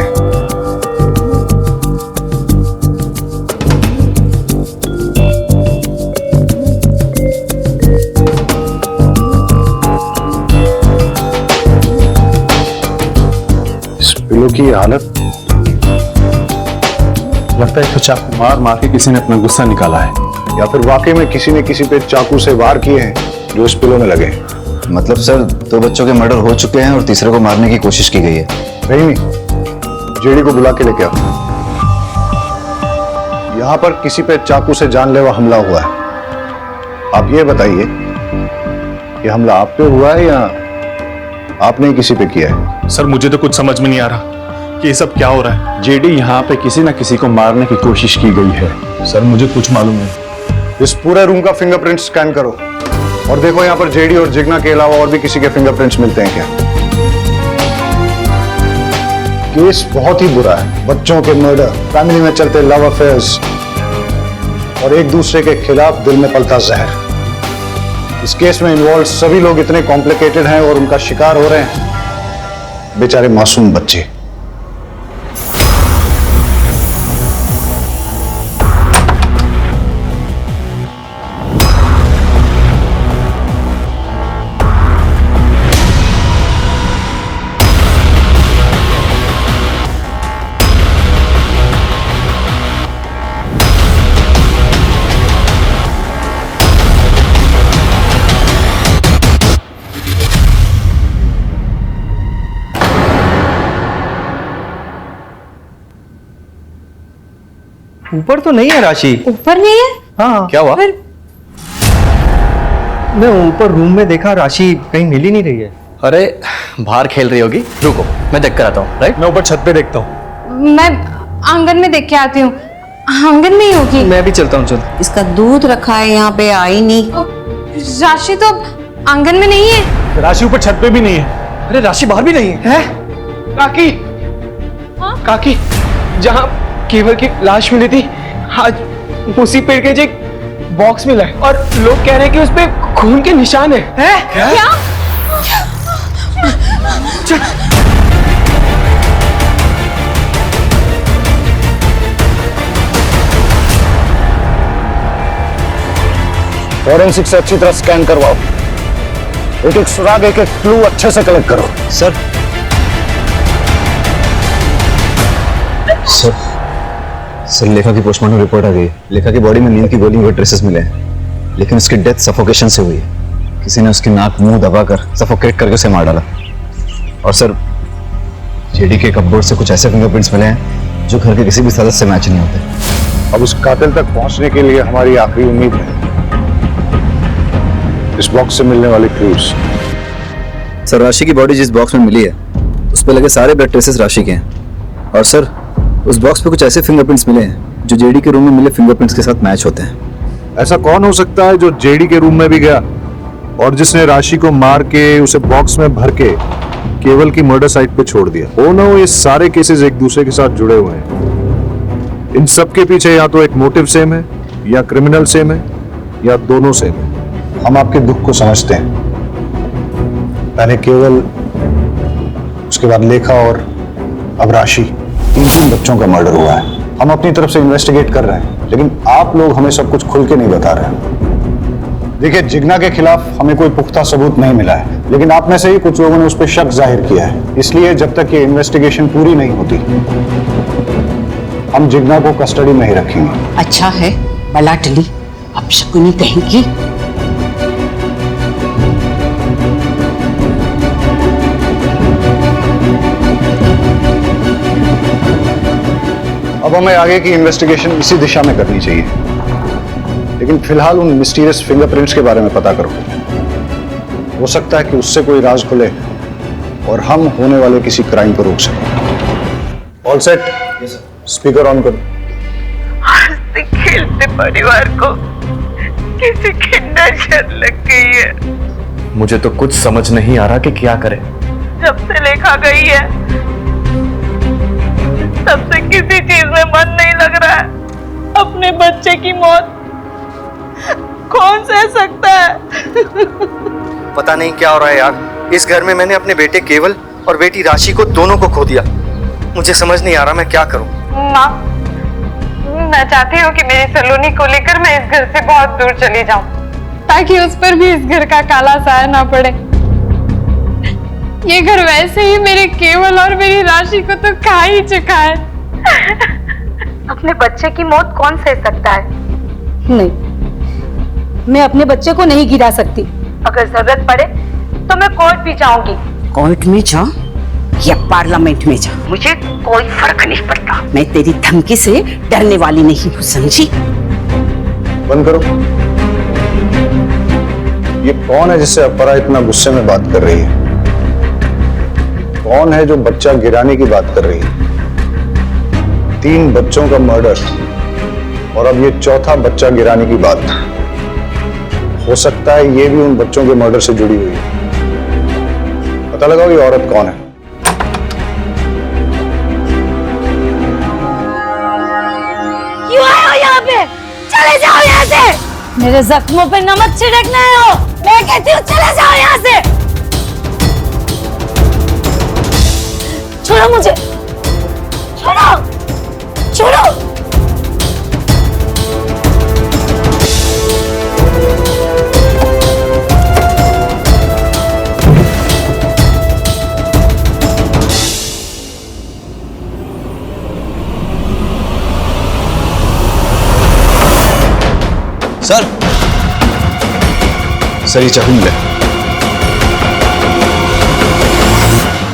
Speaker 1: इस पिलो की हालत,
Speaker 9: लगता है तो चाकू मार मार के किसी ने अपना गुस्सा निकाला है,
Speaker 1: या फिर वाकई में किसी ने किसी पे चाकू से वार किए हैं जो इस पिलो में लगे।
Speaker 15: मतलब सर 2 बच्चों के मर्डर हो चुके हैं और तीसरे को मारने की कोशिश की गई है।
Speaker 1: नहीं, जेडी को बुला के लेके आओ। यहां पर किसी पे चाकू से जानलेवा हमला हुआ है। आप ये बताइए कि हमला आप पे हुआ है या आपने किसी पे किया है?
Speaker 9: सर मुझे तो कुछ समझ में नहीं आ रहा कि ये सब क्या हो रहा है। जेडी यहाँ पे किसी ना किसी को मारने की कोशिश की गई है। सर मुझे कुछ मालूम नहीं।
Speaker 1: इस पूरे रूम का फिंगरप्रिंट स्कैन करो और देखो यहाँ पर जेडी और जिग्ना के अलावा और भी किसी के फिंगरप्रिंट्स मिलते हैं क्या। केस बहुत ही बुरा है। बच्चों के मर्डर, फैमिली में चलते लव अफेयर्स और एक दूसरे के खिलाफ दिल में पलता जहर। इस केस में इन्वॉल्व सभी लोग इतने कॉम्प्लिकेटेड हैं और उनका शिकार हो रहे हैं बेचारे मासूम बच्चे।
Speaker 5: ऊपर तो नहीं है राशि।
Speaker 6: ऊपर नहीं है?
Speaker 5: हाँ क्या हुआ? मैं ऊपर रूम में देखा, राशि कहीं मिल ही नहीं रही है।
Speaker 15: अरे बाहर खेल रही होगी, रुको मैं देख कर आता हूँ। राइट,
Speaker 5: मैं ऊपर छत पे देखता हूँ।
Speaker 4: मैं आंगन में देख के आती हूँ, आंगन में ही होगी।
Speaker 5: मैं भी चलता हूँ। चल,
Speaker 14: इसका दूध रखा है यहाँ पे, आई नहीं।
Speaker 4: राशि तो आंगन में नहीं है।
Speaker 5: राशि ऊपर छत पे भी नहीं है। अरे राशि बाहर भी नहीं है।
Speaker 3: काकी, काकी, जहाँ केवल की लाश मिली थी आज उसी पेड़ के एक बॉक्स मिला है और लोग कह रहे हैं कि उस पे खून के निशान है।
Speaker 4: क्या?
Speaker 1: फॉरेंसिक से अच्छी तरह स्कैन करवाओ, एक एक सुराग, एक एक क्लू अच्छे से कलेक्ट करो।
Speaker 15: सर सर लेखा की पोस्टमार्टम रिपोर्ट आ गई है। लेखा की बॉडी में नींद की गोलियों के ट्रेसेस मिले हैं, लेकिन उसकी डेथ सफोकेशन से हुई है। किसी ने उसकी नाक मुंह दबाकर सफोकेट करके उसे मार डाला। और सर जेडी के कपबोर्ड से कुछ ऐसे फिंगरप्रिंट्स मिले हैं जो घर के किसी भी सदस्य से मैच नहीं होते।
Speaker 1: अब उस कातिल तक पहुंचने के लिए हमारी आखिरी उम्मीद है इस बॉक्स से मिलने वाले क्लूज।
Speaker 15: सर राशि की बॉडी जिस बॉक्स में मिली है उस पर लगे सारे ब्लड ट्रेसेस राशि के हैं। और सर उस बॉक्स पे कुछ ऐसे फिंगरप्रिंट्स मिले हैं जो जेडी के रूम में मिले फिंगरप्रिंट्स के साथ मैच होते हैं।
Speaker 1: ऐसा कौन हो सकता है जो जेडी के रूम में भी गया और जिसने राशि को मार के उसे बॉक्स में भर के केवल की मर्डर साइट पे छोड़ दिया? हो ना हो ये सारे केसेस एक दूसरे के साथ जुड़े हुए हैं। इन सब के पीछे या तो एक मोटिव सेम है, या क्रिमिनल सेम है, या दोनों सेम है। हम आपके दुख को समझते हैं। पहले केवल, उसके बाद लेखा और अब राशि, तीन बच्चों का मर्डर हुआ है। हम अपनी तरफ से इन्वेस्टिगेट कर रहे हैं, लेकिन आप लोग हमें सब कुछ खुल के नहीं बता रहे हैं। देखिए, जिग्ना के खिलाफ हमें कोई पुख्ता सबूत नहीं मिला है, लेकिन आप में से ही कुछ लोगों ने उस पर शक जाहिर किया है। इसलिए जब तक ये इन्वेस्टिगेशन पूरी नहीं होती हम जिग्ना को कस्टडी में ही रखेंगे।
Speaker 14: अच्छा है, बला टली, अब शकुनी कहेंगी।
Speaker 1: अब हमें आगे की इन्वेस्टिगेशन इसी दिशा में करनी चाहिए, लेकिन फिलहाल उन मिस्टीरियस फिंगरप्रिंट्स के बारे में पता करो। हो सकता है कि उससे कोई राज खुले और हम होने वाले किसी क्राइम को रोक सकें। All set? स्पीकर ऑन करो।
Speaker 17: हंसते खेलते परिवार को किसी की नजर लग गई है।
Speaker 3: मुझे तो कुछ समझ नहीं आ रहा कि क्या करें।
Speaker 17: जब से लेखा गई है तब से किसी चीज में मन नहीं लग रहा है। अपने बच्चे की मौत कौन सह सकता है?
Speaker 5: पता नहीं क्या हो रहा है यार। इस घर में मैंने अपने बेटे केवल और बेटी राशि को दोनों को खो दिया। मुझे समझ नहीं आ रहा मैं क्या करूं।
Speaker 17: माँ, मैं चाहती हूँ कि मेरी सलोनी को लेकर मैं इस घर से बहुत दूर चली जाऊं, ताकि उस पर भी इस घर का काला साया ना पड़े। ये घर वैसे ही मेरे केवल और मेरी राशि को तो खा ही चुका है। अपने बच्चे की मौत कौन सह सकता है?
Speaker 6: नहीं, मैं अपने बच्चे को नहीं गिरा सकती।
Speaker 17: अगर जरूरत पड़े तो मैं कोर्ट भी जाऊंगी।
Speaker 14: कोर्ट में जा या पार्लियामेंट में जा,
Speaker 17: मुझे कोई फर्क नहीं पड़ता।
Speaker 14: मैं तेरी धमकी से डरने वाली नहीं हूँ, समझी?
Speaker 1: बंद करो। ये कौन है जिससे अपरा इतना गुस्से में बात कर रही है? कौन है जो बच्चा गिराने की बात कर रही है? 3 बच्चों का मर्डर और अब ये चौथा बच्चा गिराने की बात। हो सकता है ये भी उन बच्चों के मर्डर से जुड़ी हुई है। पता लगाओ ये औरत कौन है।
Speaker 2: क्यों आए हो यहाँ पे? चले जाओ
Speaker 6: मेरे जख्मों पे नमक छिड़कना है हो। मैं कहती हूँ चले जाओ यहाँ से। छोड़ो मुझे, छोड़ो, छोड़ो।
Speaker 15: सर ये चाकू मिला।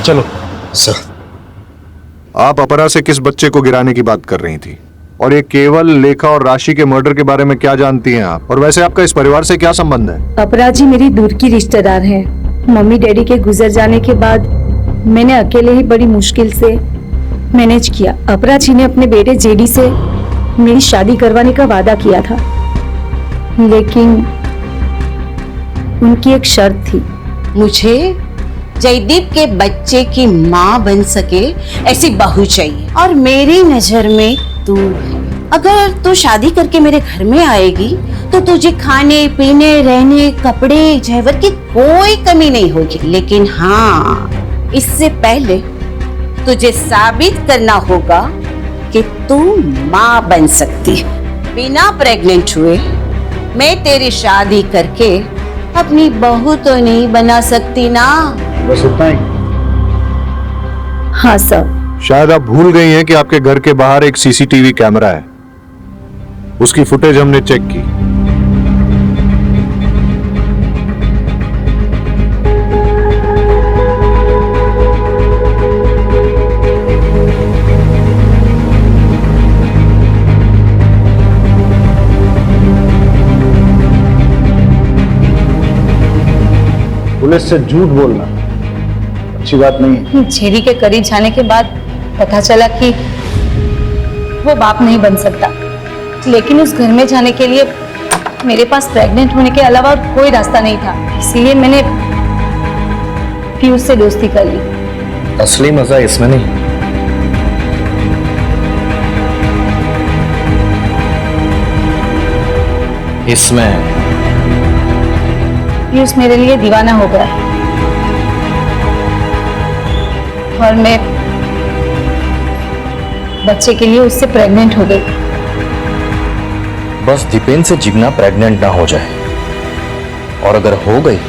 Speaker 9: चलो।
Speaker 15: सर
Speaker 9: आप अपरा से किस बच्चे को गिराने की बात कर रही थी, और ये केवल, लेखा और राशि के मर्डर के बारे में क्या जानती हैं आप, और वैसे आपका इस परिवार से क्या संबंध है?
Speaker 6: अपराजी मेरी दूर की रिश्तेदार है। मम्मी डैडी के गुजर जाने के बाद मैंने अकेले ही बड़ी मुश्किल से मैनेज किया। अपराजी ने अपने बेटे जेडी से मेरी शादी करवाने का वादा किया था, लेकिन उनकी एक शर्त थी।
Speaker 14: मुझे जयदीप के बच्चे की माँ बन सके ऐसी बहू चाहिए, और मेरी नजर में तू है। अगर तू शादी करके मेरे घर में आएगी तो तुझे खाने पीने, रहने, कपड़े, जेवर की कोई कमी नहीं होगी। लेकिन हाँ, इससे पहले तुझे साबित करना होगा कि तू माँ बन सकती है। बिना प्रेग्नेंट हुए मैं तेरी शादी करके अपनी बहू तो नहीं बना सकती ना।
Speaker 1: बस इतना ही?
Speaker 6: हाँ सर।
Speaker 9: शायद आप भूल गई हैं कि आपके घर के बाहर एक सीसीटीवी कैमरा है। उसकी फुटेज हमने चेक की।
Speaker 1: पुलिस से झूठ बोलना अच्छी बात नहीं है।
Speaker 6: जेडी के करीब जाने के बाद पता चला कि वो बाप नहीं बन सकता, लेकिन उस घर में जाने के लिए मेरे पास प्रेग्नेंट होने के अलावा कोई रास्ता नहीं था। इसीलिए मैंने पीयूष से दोस्ती कर ली।
Speaker 15: असली मजा इसमें नहीं, इसमें।
Speaker 6: पीयूष मेरे लिए दीवाना हो गया और मैं बच्चे के लिए उससे प्रेग्नेंट हो गई।
Speaker 15: बस दीपेन से जिग्ना प्रेग्नेंट ना हो जाए, और अगर हो गई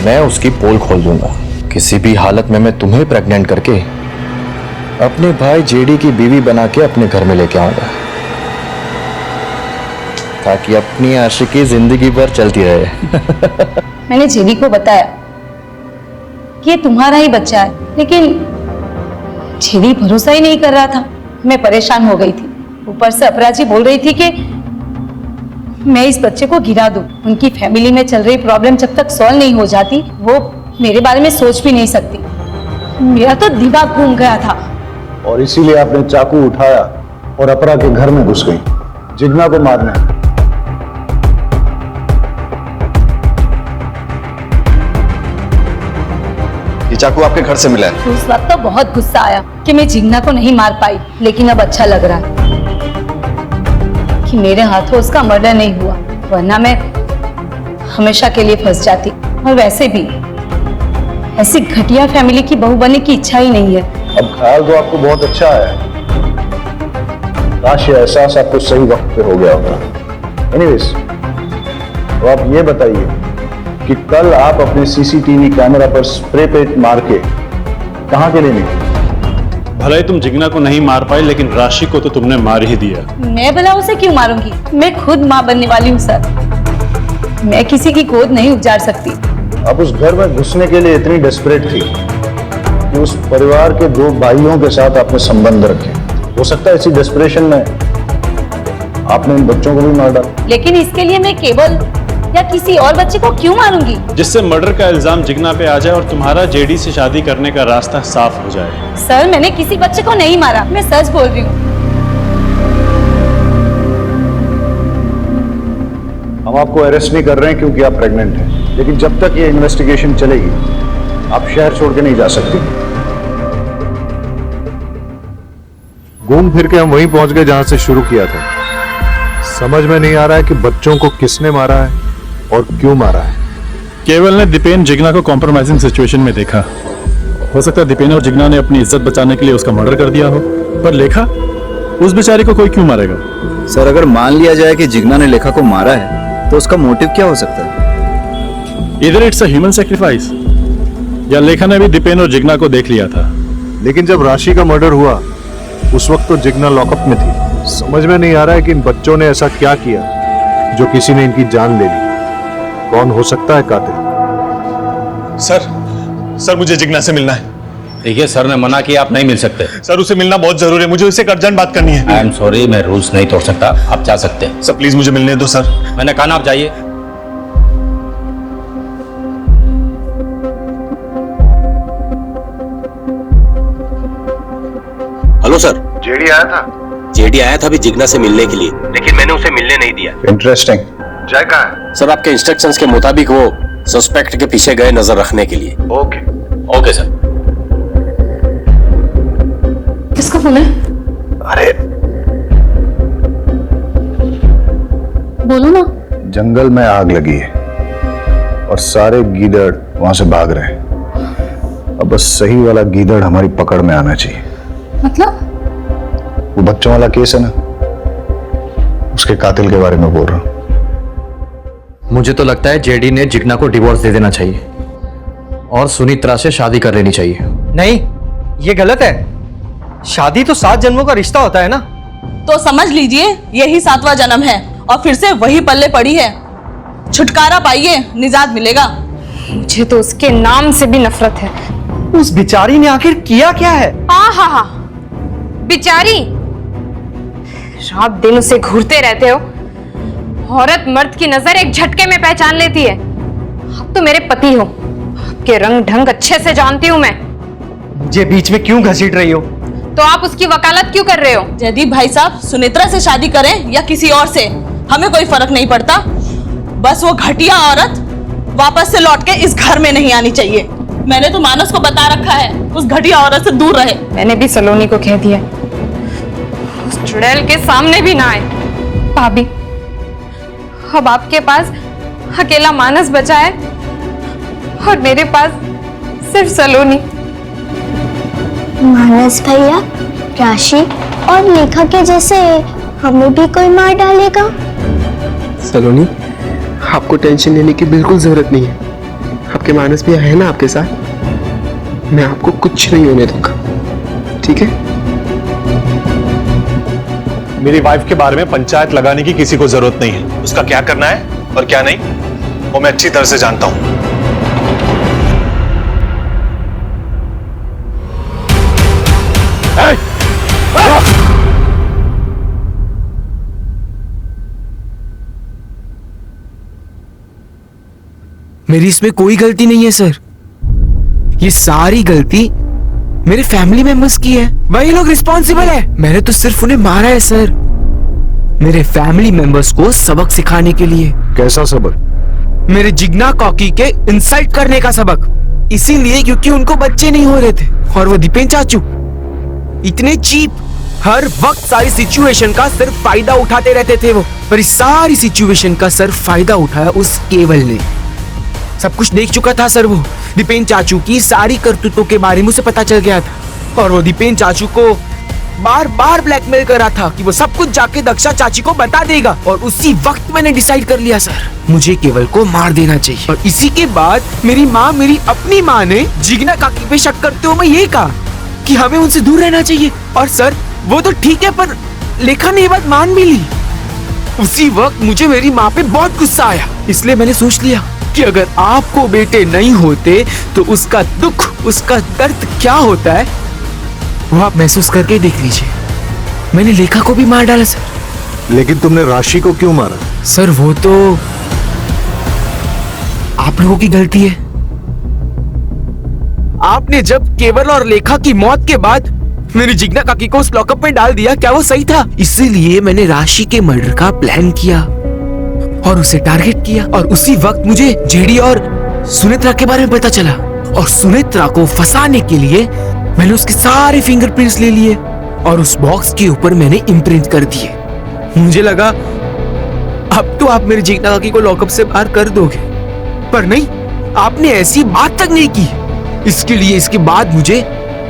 Speaker 15: मैं उसकी पोल खोल दूंगा। किसी भी हालत में मैं तुम्हें प्रेग्नेंट करके अपने भाई जेडी की बीवी बना के अपने घर में लेके आऊंगा, ताकि अपनी आशिकी जिंदगी भर चलती रहे।
Speaker 6: मैंने जेडी को बताया कि ये तुम्हारा ही बच्चा है, लेकिन जेडी भरोसा ही नहीं कर रहा था। मैं परेशान हो गई थी। ऊपर से अपराजी बोल रही थी कि मैं इस बच्चे को गिरा दूं। उनकी फैमिली में चल रही प्रॉब्लम जब तक सॉल्व नहीं हो जाती, वो मेरे बारे में सोच भी नहीं सकती। मेरा तो दिमाग घूम गया था।
Speaker 1: और इसीलिए आपने चाकू उठाया और अपरा के घर में घुस गई जिग्ना को मारने।
Speaker 15: ये चाकू आपके घर से मिला है?
Speaker 6: उस वक्त तो बहुत गुस्सा आया कि मैं जिग्ना को नहीं मार पाई, लेकिन अब अच्छा लग रहा है कि मेरे हाथों उसका मर्डर नहीं हुआ, वरना मैं हमेशा के लिए फंस जाती। और वैसे भी ऐसी घटिया फैमिली की बहू बनने की इच्छा ही नहीं है।
Speaker 1: अब ख्याल तो आपको बहुत अच्छा है, काश ये एहसास आपको सही वक्त पे हो गया होगा। एनीवेज, तो आप ये बताइए कि कल आप अपने सीसीटीवी कैमरा पर स्प्रे पेंट मार के कहाँ के लिए निकले?
Speaker 3: भले ही तुम जिग्ना को नहीं मार पाई, लेकिन राशि को तो तुमने मार ही दिया।
Speaker 6: मैं भला उसे क्यों मारूंगी? मैं खुद माँ बनने वाली हूँ सर। मैं किसी की गोद नहीं उजाड़ सकती।
Speaker 1: आप उस घर में घुसने के लिए इतनी डेस्परेट थी कि उस परिवार के 2 भाइयों के साथ आपने संबंध रखे। हो सकता है इसी डेस्परेशन में आपने इन बच्चों को भी मार डाला।
Speaker 6: लेकिन इसके लिए मैं केवल या किसी और बच्चे को क्यों मारूंगी?
Speaker 3: जिससे मर्डर का इल्जाम जिग्ना पे आ जाए और तुम्हारा जेडी से शादी करने का रास्ता साफ हो जाए।
Speaker 6: सर, मैंने किसी बच्चे को नहीं मारा, मैं सच बोल रही हूँ।
Speaker 1: हम आपको अरेस्ट नहीं कर रहे हैं क्योंकि आप प्रेग्नेंट हैं, लेकिन जब तक ये इन्वेस्टिगेशन चलेगी आप शहर छोड़ के नहीं जा सकती।
Speaker 9: घूम फिर के हम वहीं पहुंच गए जहां से शुरू किया था। समझ में नहीं आ रहा है कि बच्चों को किसने मारा है और क्यों मारा है।
Speaker 13: केवल ने दीपेन जिग्ना को कॉम्प्रोमाइजिंग सिचुएशन में देखा। हो सकता है दीपेन और जिग्ना ने अपनी इज्जत बचाने के लिए उसका मर्डर कर दिया हो, पर लेखा, उस बेचारी को कोई क्यों मारेगा?
Speaker 15: सर अगर मान लिया जाए कि जिग्ना ने लेखा को मारा है तो उसका मोटिव क्या हो सकता है?
Speaker 13: इधर इट्स अ ह्यूमन सैक्रिफाइस, या लेखा ने भी दीपेन और जिग्ना को देख लिया था।
Speaker 9: लेकिन जब राशि का मर्डर हुआ उस वक्त तो जिग्ना लॉकअप में थी। समझ में नहीं आ रहा है कि इन बच्चों ने ऐसा क्या किया जो किसी ने इनकी जान ले ली। कौन हो सकता है कातिल?
Speaker 13: सर मुझे जिग्ना से मिलना है।
Speaker 16: देखिए सर ने मना किया, आप नहीं मिल सकते।
Speaker 13: सर उसे मिलना बहुत जरूरी है, मुझे उससे एक अर्जेंट बात करनी है।
Speaker 16: आई एम सॉरी, मैं रूल्स नहीं तोड़ सकता, आप जा सकते हैं।
Speaker 13: सर प्लीज मुझे मिलने दो सर।
Speaker 16: मैंने कहा ना आप जाइए।
Speaker 18: Hello sir.
Speaker 1: जेडी आया था?
Speaker 18: जेडी आया था अभी जिग्ना से मिलने के लिए, लेकिन मैंने उसे मिलने नहीं दिया।
Speaker 1: इंटरेस्टिंग। जय कहाँ है?
Speaker 18: सर आपके इंस्ट्रक्शंस के मुताबिक वो सस्पेक्ट के पीछे गए नजर रखने के लिए।
Speaker 16: Okay sir.
Speaker 6: किसका फोन है?
Speaker 1: अरे
Speaker 6: बोलो ना।
Speaker 1: जंगल में आग लगी है और सारे गीदड़ वहां से भाग रहे हैं। अब बस सही वाला गीदड़ हमारी पकड़ में आना चाहिए।
Speaker 6: मतलब?
Speaker 1: वो बच्चों वाला केस है ना, उसके कातिल के बारे में बोल रहा हूं।
Speaker 15: मुझे तो लगता है जेडी ने जिग्ना को डिवोर्स दे देना चाहिए और सुनित्रा से शादी कर लेनी चाहिए।
Speaker 5: नहीं, ये गलत है। शादी तो 7 जन्मों का रिश्ता होता है ना।
Speaker 19: तो समझ लीजिए यही 7वां जन्म है और फिर से वही पल्ले पड़ी है। छुटकारा पाइए, निजात मिलेगा।
Speaker 17: मुझे तो उसके नाम से भी नफरत है।
Speaker 5: उस बेचारी ने आखिर किया क्या है?
Speaker 17: हा बेचारी, रात दिन उसे घूरते रहते हो। औरत मर्द की नजर एक झटके में पहचान लेती है। आप तो मेरे पति हो, आपके रंग ढंग अच्छे से जानती हूं मैं।
Speaker 5: मुझे बीच में क्यों घसीट रही हो?
Speaker 17: तो आप उसकी वकालत क्यों कर रहे हो?
Speaker 19: जयदीप भाई साहब, सुनित्रा से शादी करें या किसी और से, हमें कोई फर्क नहीं पड़ता। बस वो घटिया औरत वापस से लौट के इस घर में नहीं आनी चाहिए। मैंने तो मानस को बता रखा है उस घटिया औरत से दूर रहे।
Speaker 17: मैंने भी सलोनी को कह दिया उस चुड़ैल के सामने भी ना आए। भाभी, अब आपके पास अकेला मानस बचा है और मेरे पास सिर्फ सलोनी।
Speaker 2: मानस भैया, राशि और लेखा के जैसे हमें भी कोई मार डालेगा?
Speaker 3: सलोनी, आपको टेंशन लेने की बिल्कुल जरूरत नहीं है। आपके मानस भैया है ना आपके साथ, मैं आपको कुछ नहीं होने दूंगा, ठीक है?
Speaker 13: मेरी वाइफ के बारे में पंचायत लगाने की किसी को जरूरत नहीं है। उसका क्या करना है और क्या नहीं, वो मैं अच्छी तरह से जानता हूं।
Speaker 3: मेरी इसमें कोई गलती नहीं है सर। ये सारी गलती मेरे फैमिली मेंबर्स की है। वही लोग रिस्पॉन्सिबल है। मैंने तो सिर्फ उन्हें मारा है सर, मेरे फैमिली मेंबर्स को सबक सिखाने के लिए।
Speaker 9: कैसा सबक?
Speaker 3: मेरे जिग्ना कॉकी के इंसल्ट करने का सबक। इसीलिए क्योंकि उनको बच्चे नहीं हो रहे थे और वो दीपेन चाचू इतने चीप, हर वक्त सारी सिचुएशन का सिर्फ फायदा उठाते रहते थे वो। पर इस सारी सिचुएशन का सिर्फ फायदा उठाया उस केवल ने। सब कुछ देख चुका था सर वो। दीपेन चाचू की सारी करतूतों के बारे में उसे पता चल गया था और वो दीपेन चाचू को बार बार ब्लैकमेल कर रहा था कि वो सब कुछ जाके दक्षा चाची को बता देगा। और उसी वक्त मैंने डिसाइड कर लिया सर, मुझे केवल को मार देना चाहिए। और इसी के बाद मेरी माँ, मेरी अपनी माँ ने जिग्ना काकी पे शक करते हुए ये कहा कि हमें उनसे दूर रहना चाहिए। और सर वो तो ठीक है, पर लेखा ने ये बात मान भी ली। उसी वक्त मुझे मेरी माँ पे बहुत गुस्सा आया, इसलिए मैंने सोच लिया कि अगर आपको बेटे नहीं होते तो उसका दुख, उसका दर्द क्या होता है वो आप महसूस करके देख लीजिए। मैंने लेखा को भी मार डाला सर।
Speaker 9: लेकिन तुमने राशि को क्यों मारा?
Speaker 3: सर वो तो आप लोगों की गलती है। आपने जब केवल और लेखा की मौत के बाद मेरी जिग्ना काकी को उस लॉकअप में डाल दिया, क्या वो सही था? इसीलिए मैंने राशि के मर्डर का प्लान किया और उसे टारगेट किया। और उसी वक्त मुझे जेडी और सुनित्रा के बारे में पता चला और सुनित्रा को फंसाने के लिए मैंने उसके सारे फिंगरप्रिंट्स ले लिए और उस बॉक्स के ऊपर मैंने इम्प्रिंट कर दिए। मुझे लगा
Speaker 12: तो आप मेरे जीना काकी को लॉकअप से बाहर कर दोगे, पर नहीं, आपने ऐसी बात तक नहीं की। इसके लिए इसके बाद मुझे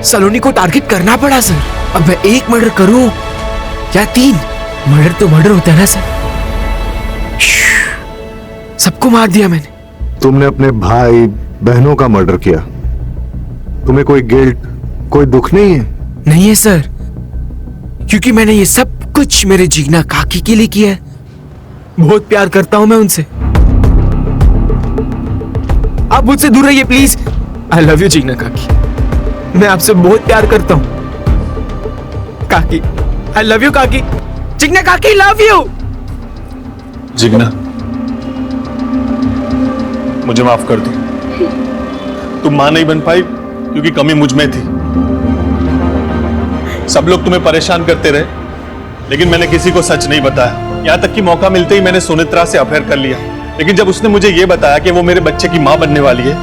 Speaker 12: सलोनी को टारगेट करना पड़ा सर। अब मैं 1 मर्डर करूं या 3, मर्डर तो मर्डर होता है ना सर। सबको मार दिया मैंने।
Speaker 9: तुमने अपने भाई बहनों का मर्डर किया, तुम्हें कोई गिल्ट, कोई दुख नहीं है?
Speaker 12: नहीं है सर, क्योंकि मैंने ये सब कुछ मेरे जीना काकी के लिए किया है। बहुत प्यार करता हूं मैं उनसे। आप मुझसे दूर रहिए प्लीज। आई लव यू जीना काकी, मैं आपसे बहुत प्यार करता हूं काकी। आई लव यू काकी। जीना काकी लव यू।
Speaker 9: जिग्ना, मुझे माफ कर दो। तुम मां नहीं बन पाई क्योंकि कमी मुझ में थी। सब लोग तुम्हें परेशान करते रहे, लेकिन मैंने किसी को सच नहीं बताया। यहां तक कि मौका मिलते ही मैंने सुनित्रा से अफेयर कर लिया। लेकिन जब उसने मुझे यह बताया कि वो मेरे बच्चे की मां बनने वाली है,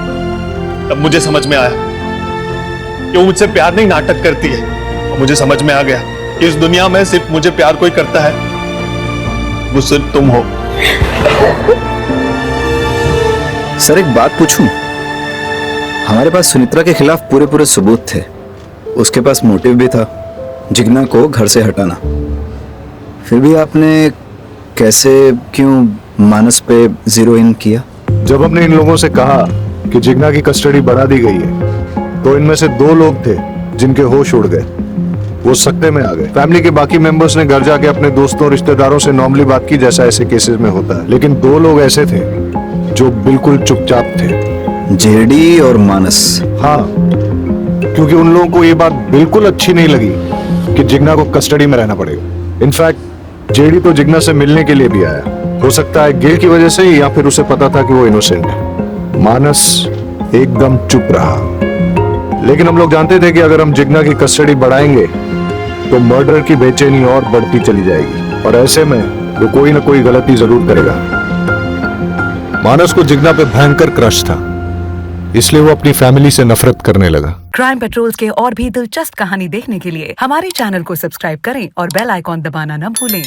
Speaker 9: तब मुझे समझ में आया कि वो मुझसे प्यार नहीं, नाटक करती है। और मुझे समझ में आ गया कि इस दुनिया में सिर्फ मुझे प्यार कोई करता है, वो सिर्फ तुम हो।
Speaker 15: सर एक बात पूछूं? हमारे पास सुनित्रा के खिलाफ पूरे पूरे सबूत थे, उसके पास मोटिव भी था, जिग्ना को घर से हटाना। फिर भी आपने कैसे, क्यों मानस पे जीरो इन किया?
Speaker 9: जब हमने इन लोगों से कहा कि जिग्ना की कस्टडी बढ़ा दी गई है, तो इनमें से 2 लोग थे जिनके होश उड़ गए, वो सकते में आ गए। फैमिली के बाकी मेंबर्स ने घर जाके अपने दोस्तों रिश्तेदारों से नॉर्मली बात की, जैसा ऐसे केसेस में होता है। लेकिन 2 लोग ऐसे थे जो बिल्कुल चुपचाप थे,
Speaker 15: जेडी और मानस।
Speaker 9: हाँ, क्योंकि उन लोगों को ये बात बिल्कुल अच्छी नहीं लगी कि जिग्ना को कस्टडी में रहना पड़ेगा। इनफैक्ट जेडी तो जिग्ना से मिलने के लिए भी आया, हो सकता है गिल्ट की वजह से, या फिर उसे पता था कि वो इनोसेंट है। मानस एकदम चुप रहा। लेकिन हम लोग जानते थे कि अगर हम जिग्ना की कस्टडी बढ़ाएंगे तो मर्डर की बेचैनी और बढ़ती चली जाएगी, और ऐसे में वो कोई ना कोई गलती जरूर करेगा। मानस को जिग्ना पे भयंकर क्रश था, इसलिए वो अपनी फैमिली से नफरत करने लगा।
Speaker 20: क्राइम पेट्रोल्स के और भी दिलचस्प कहानी देखने के लिए हमारे चैनल को सब्सक्राइब करें और बेल आइकॉन दबाना न भूलें।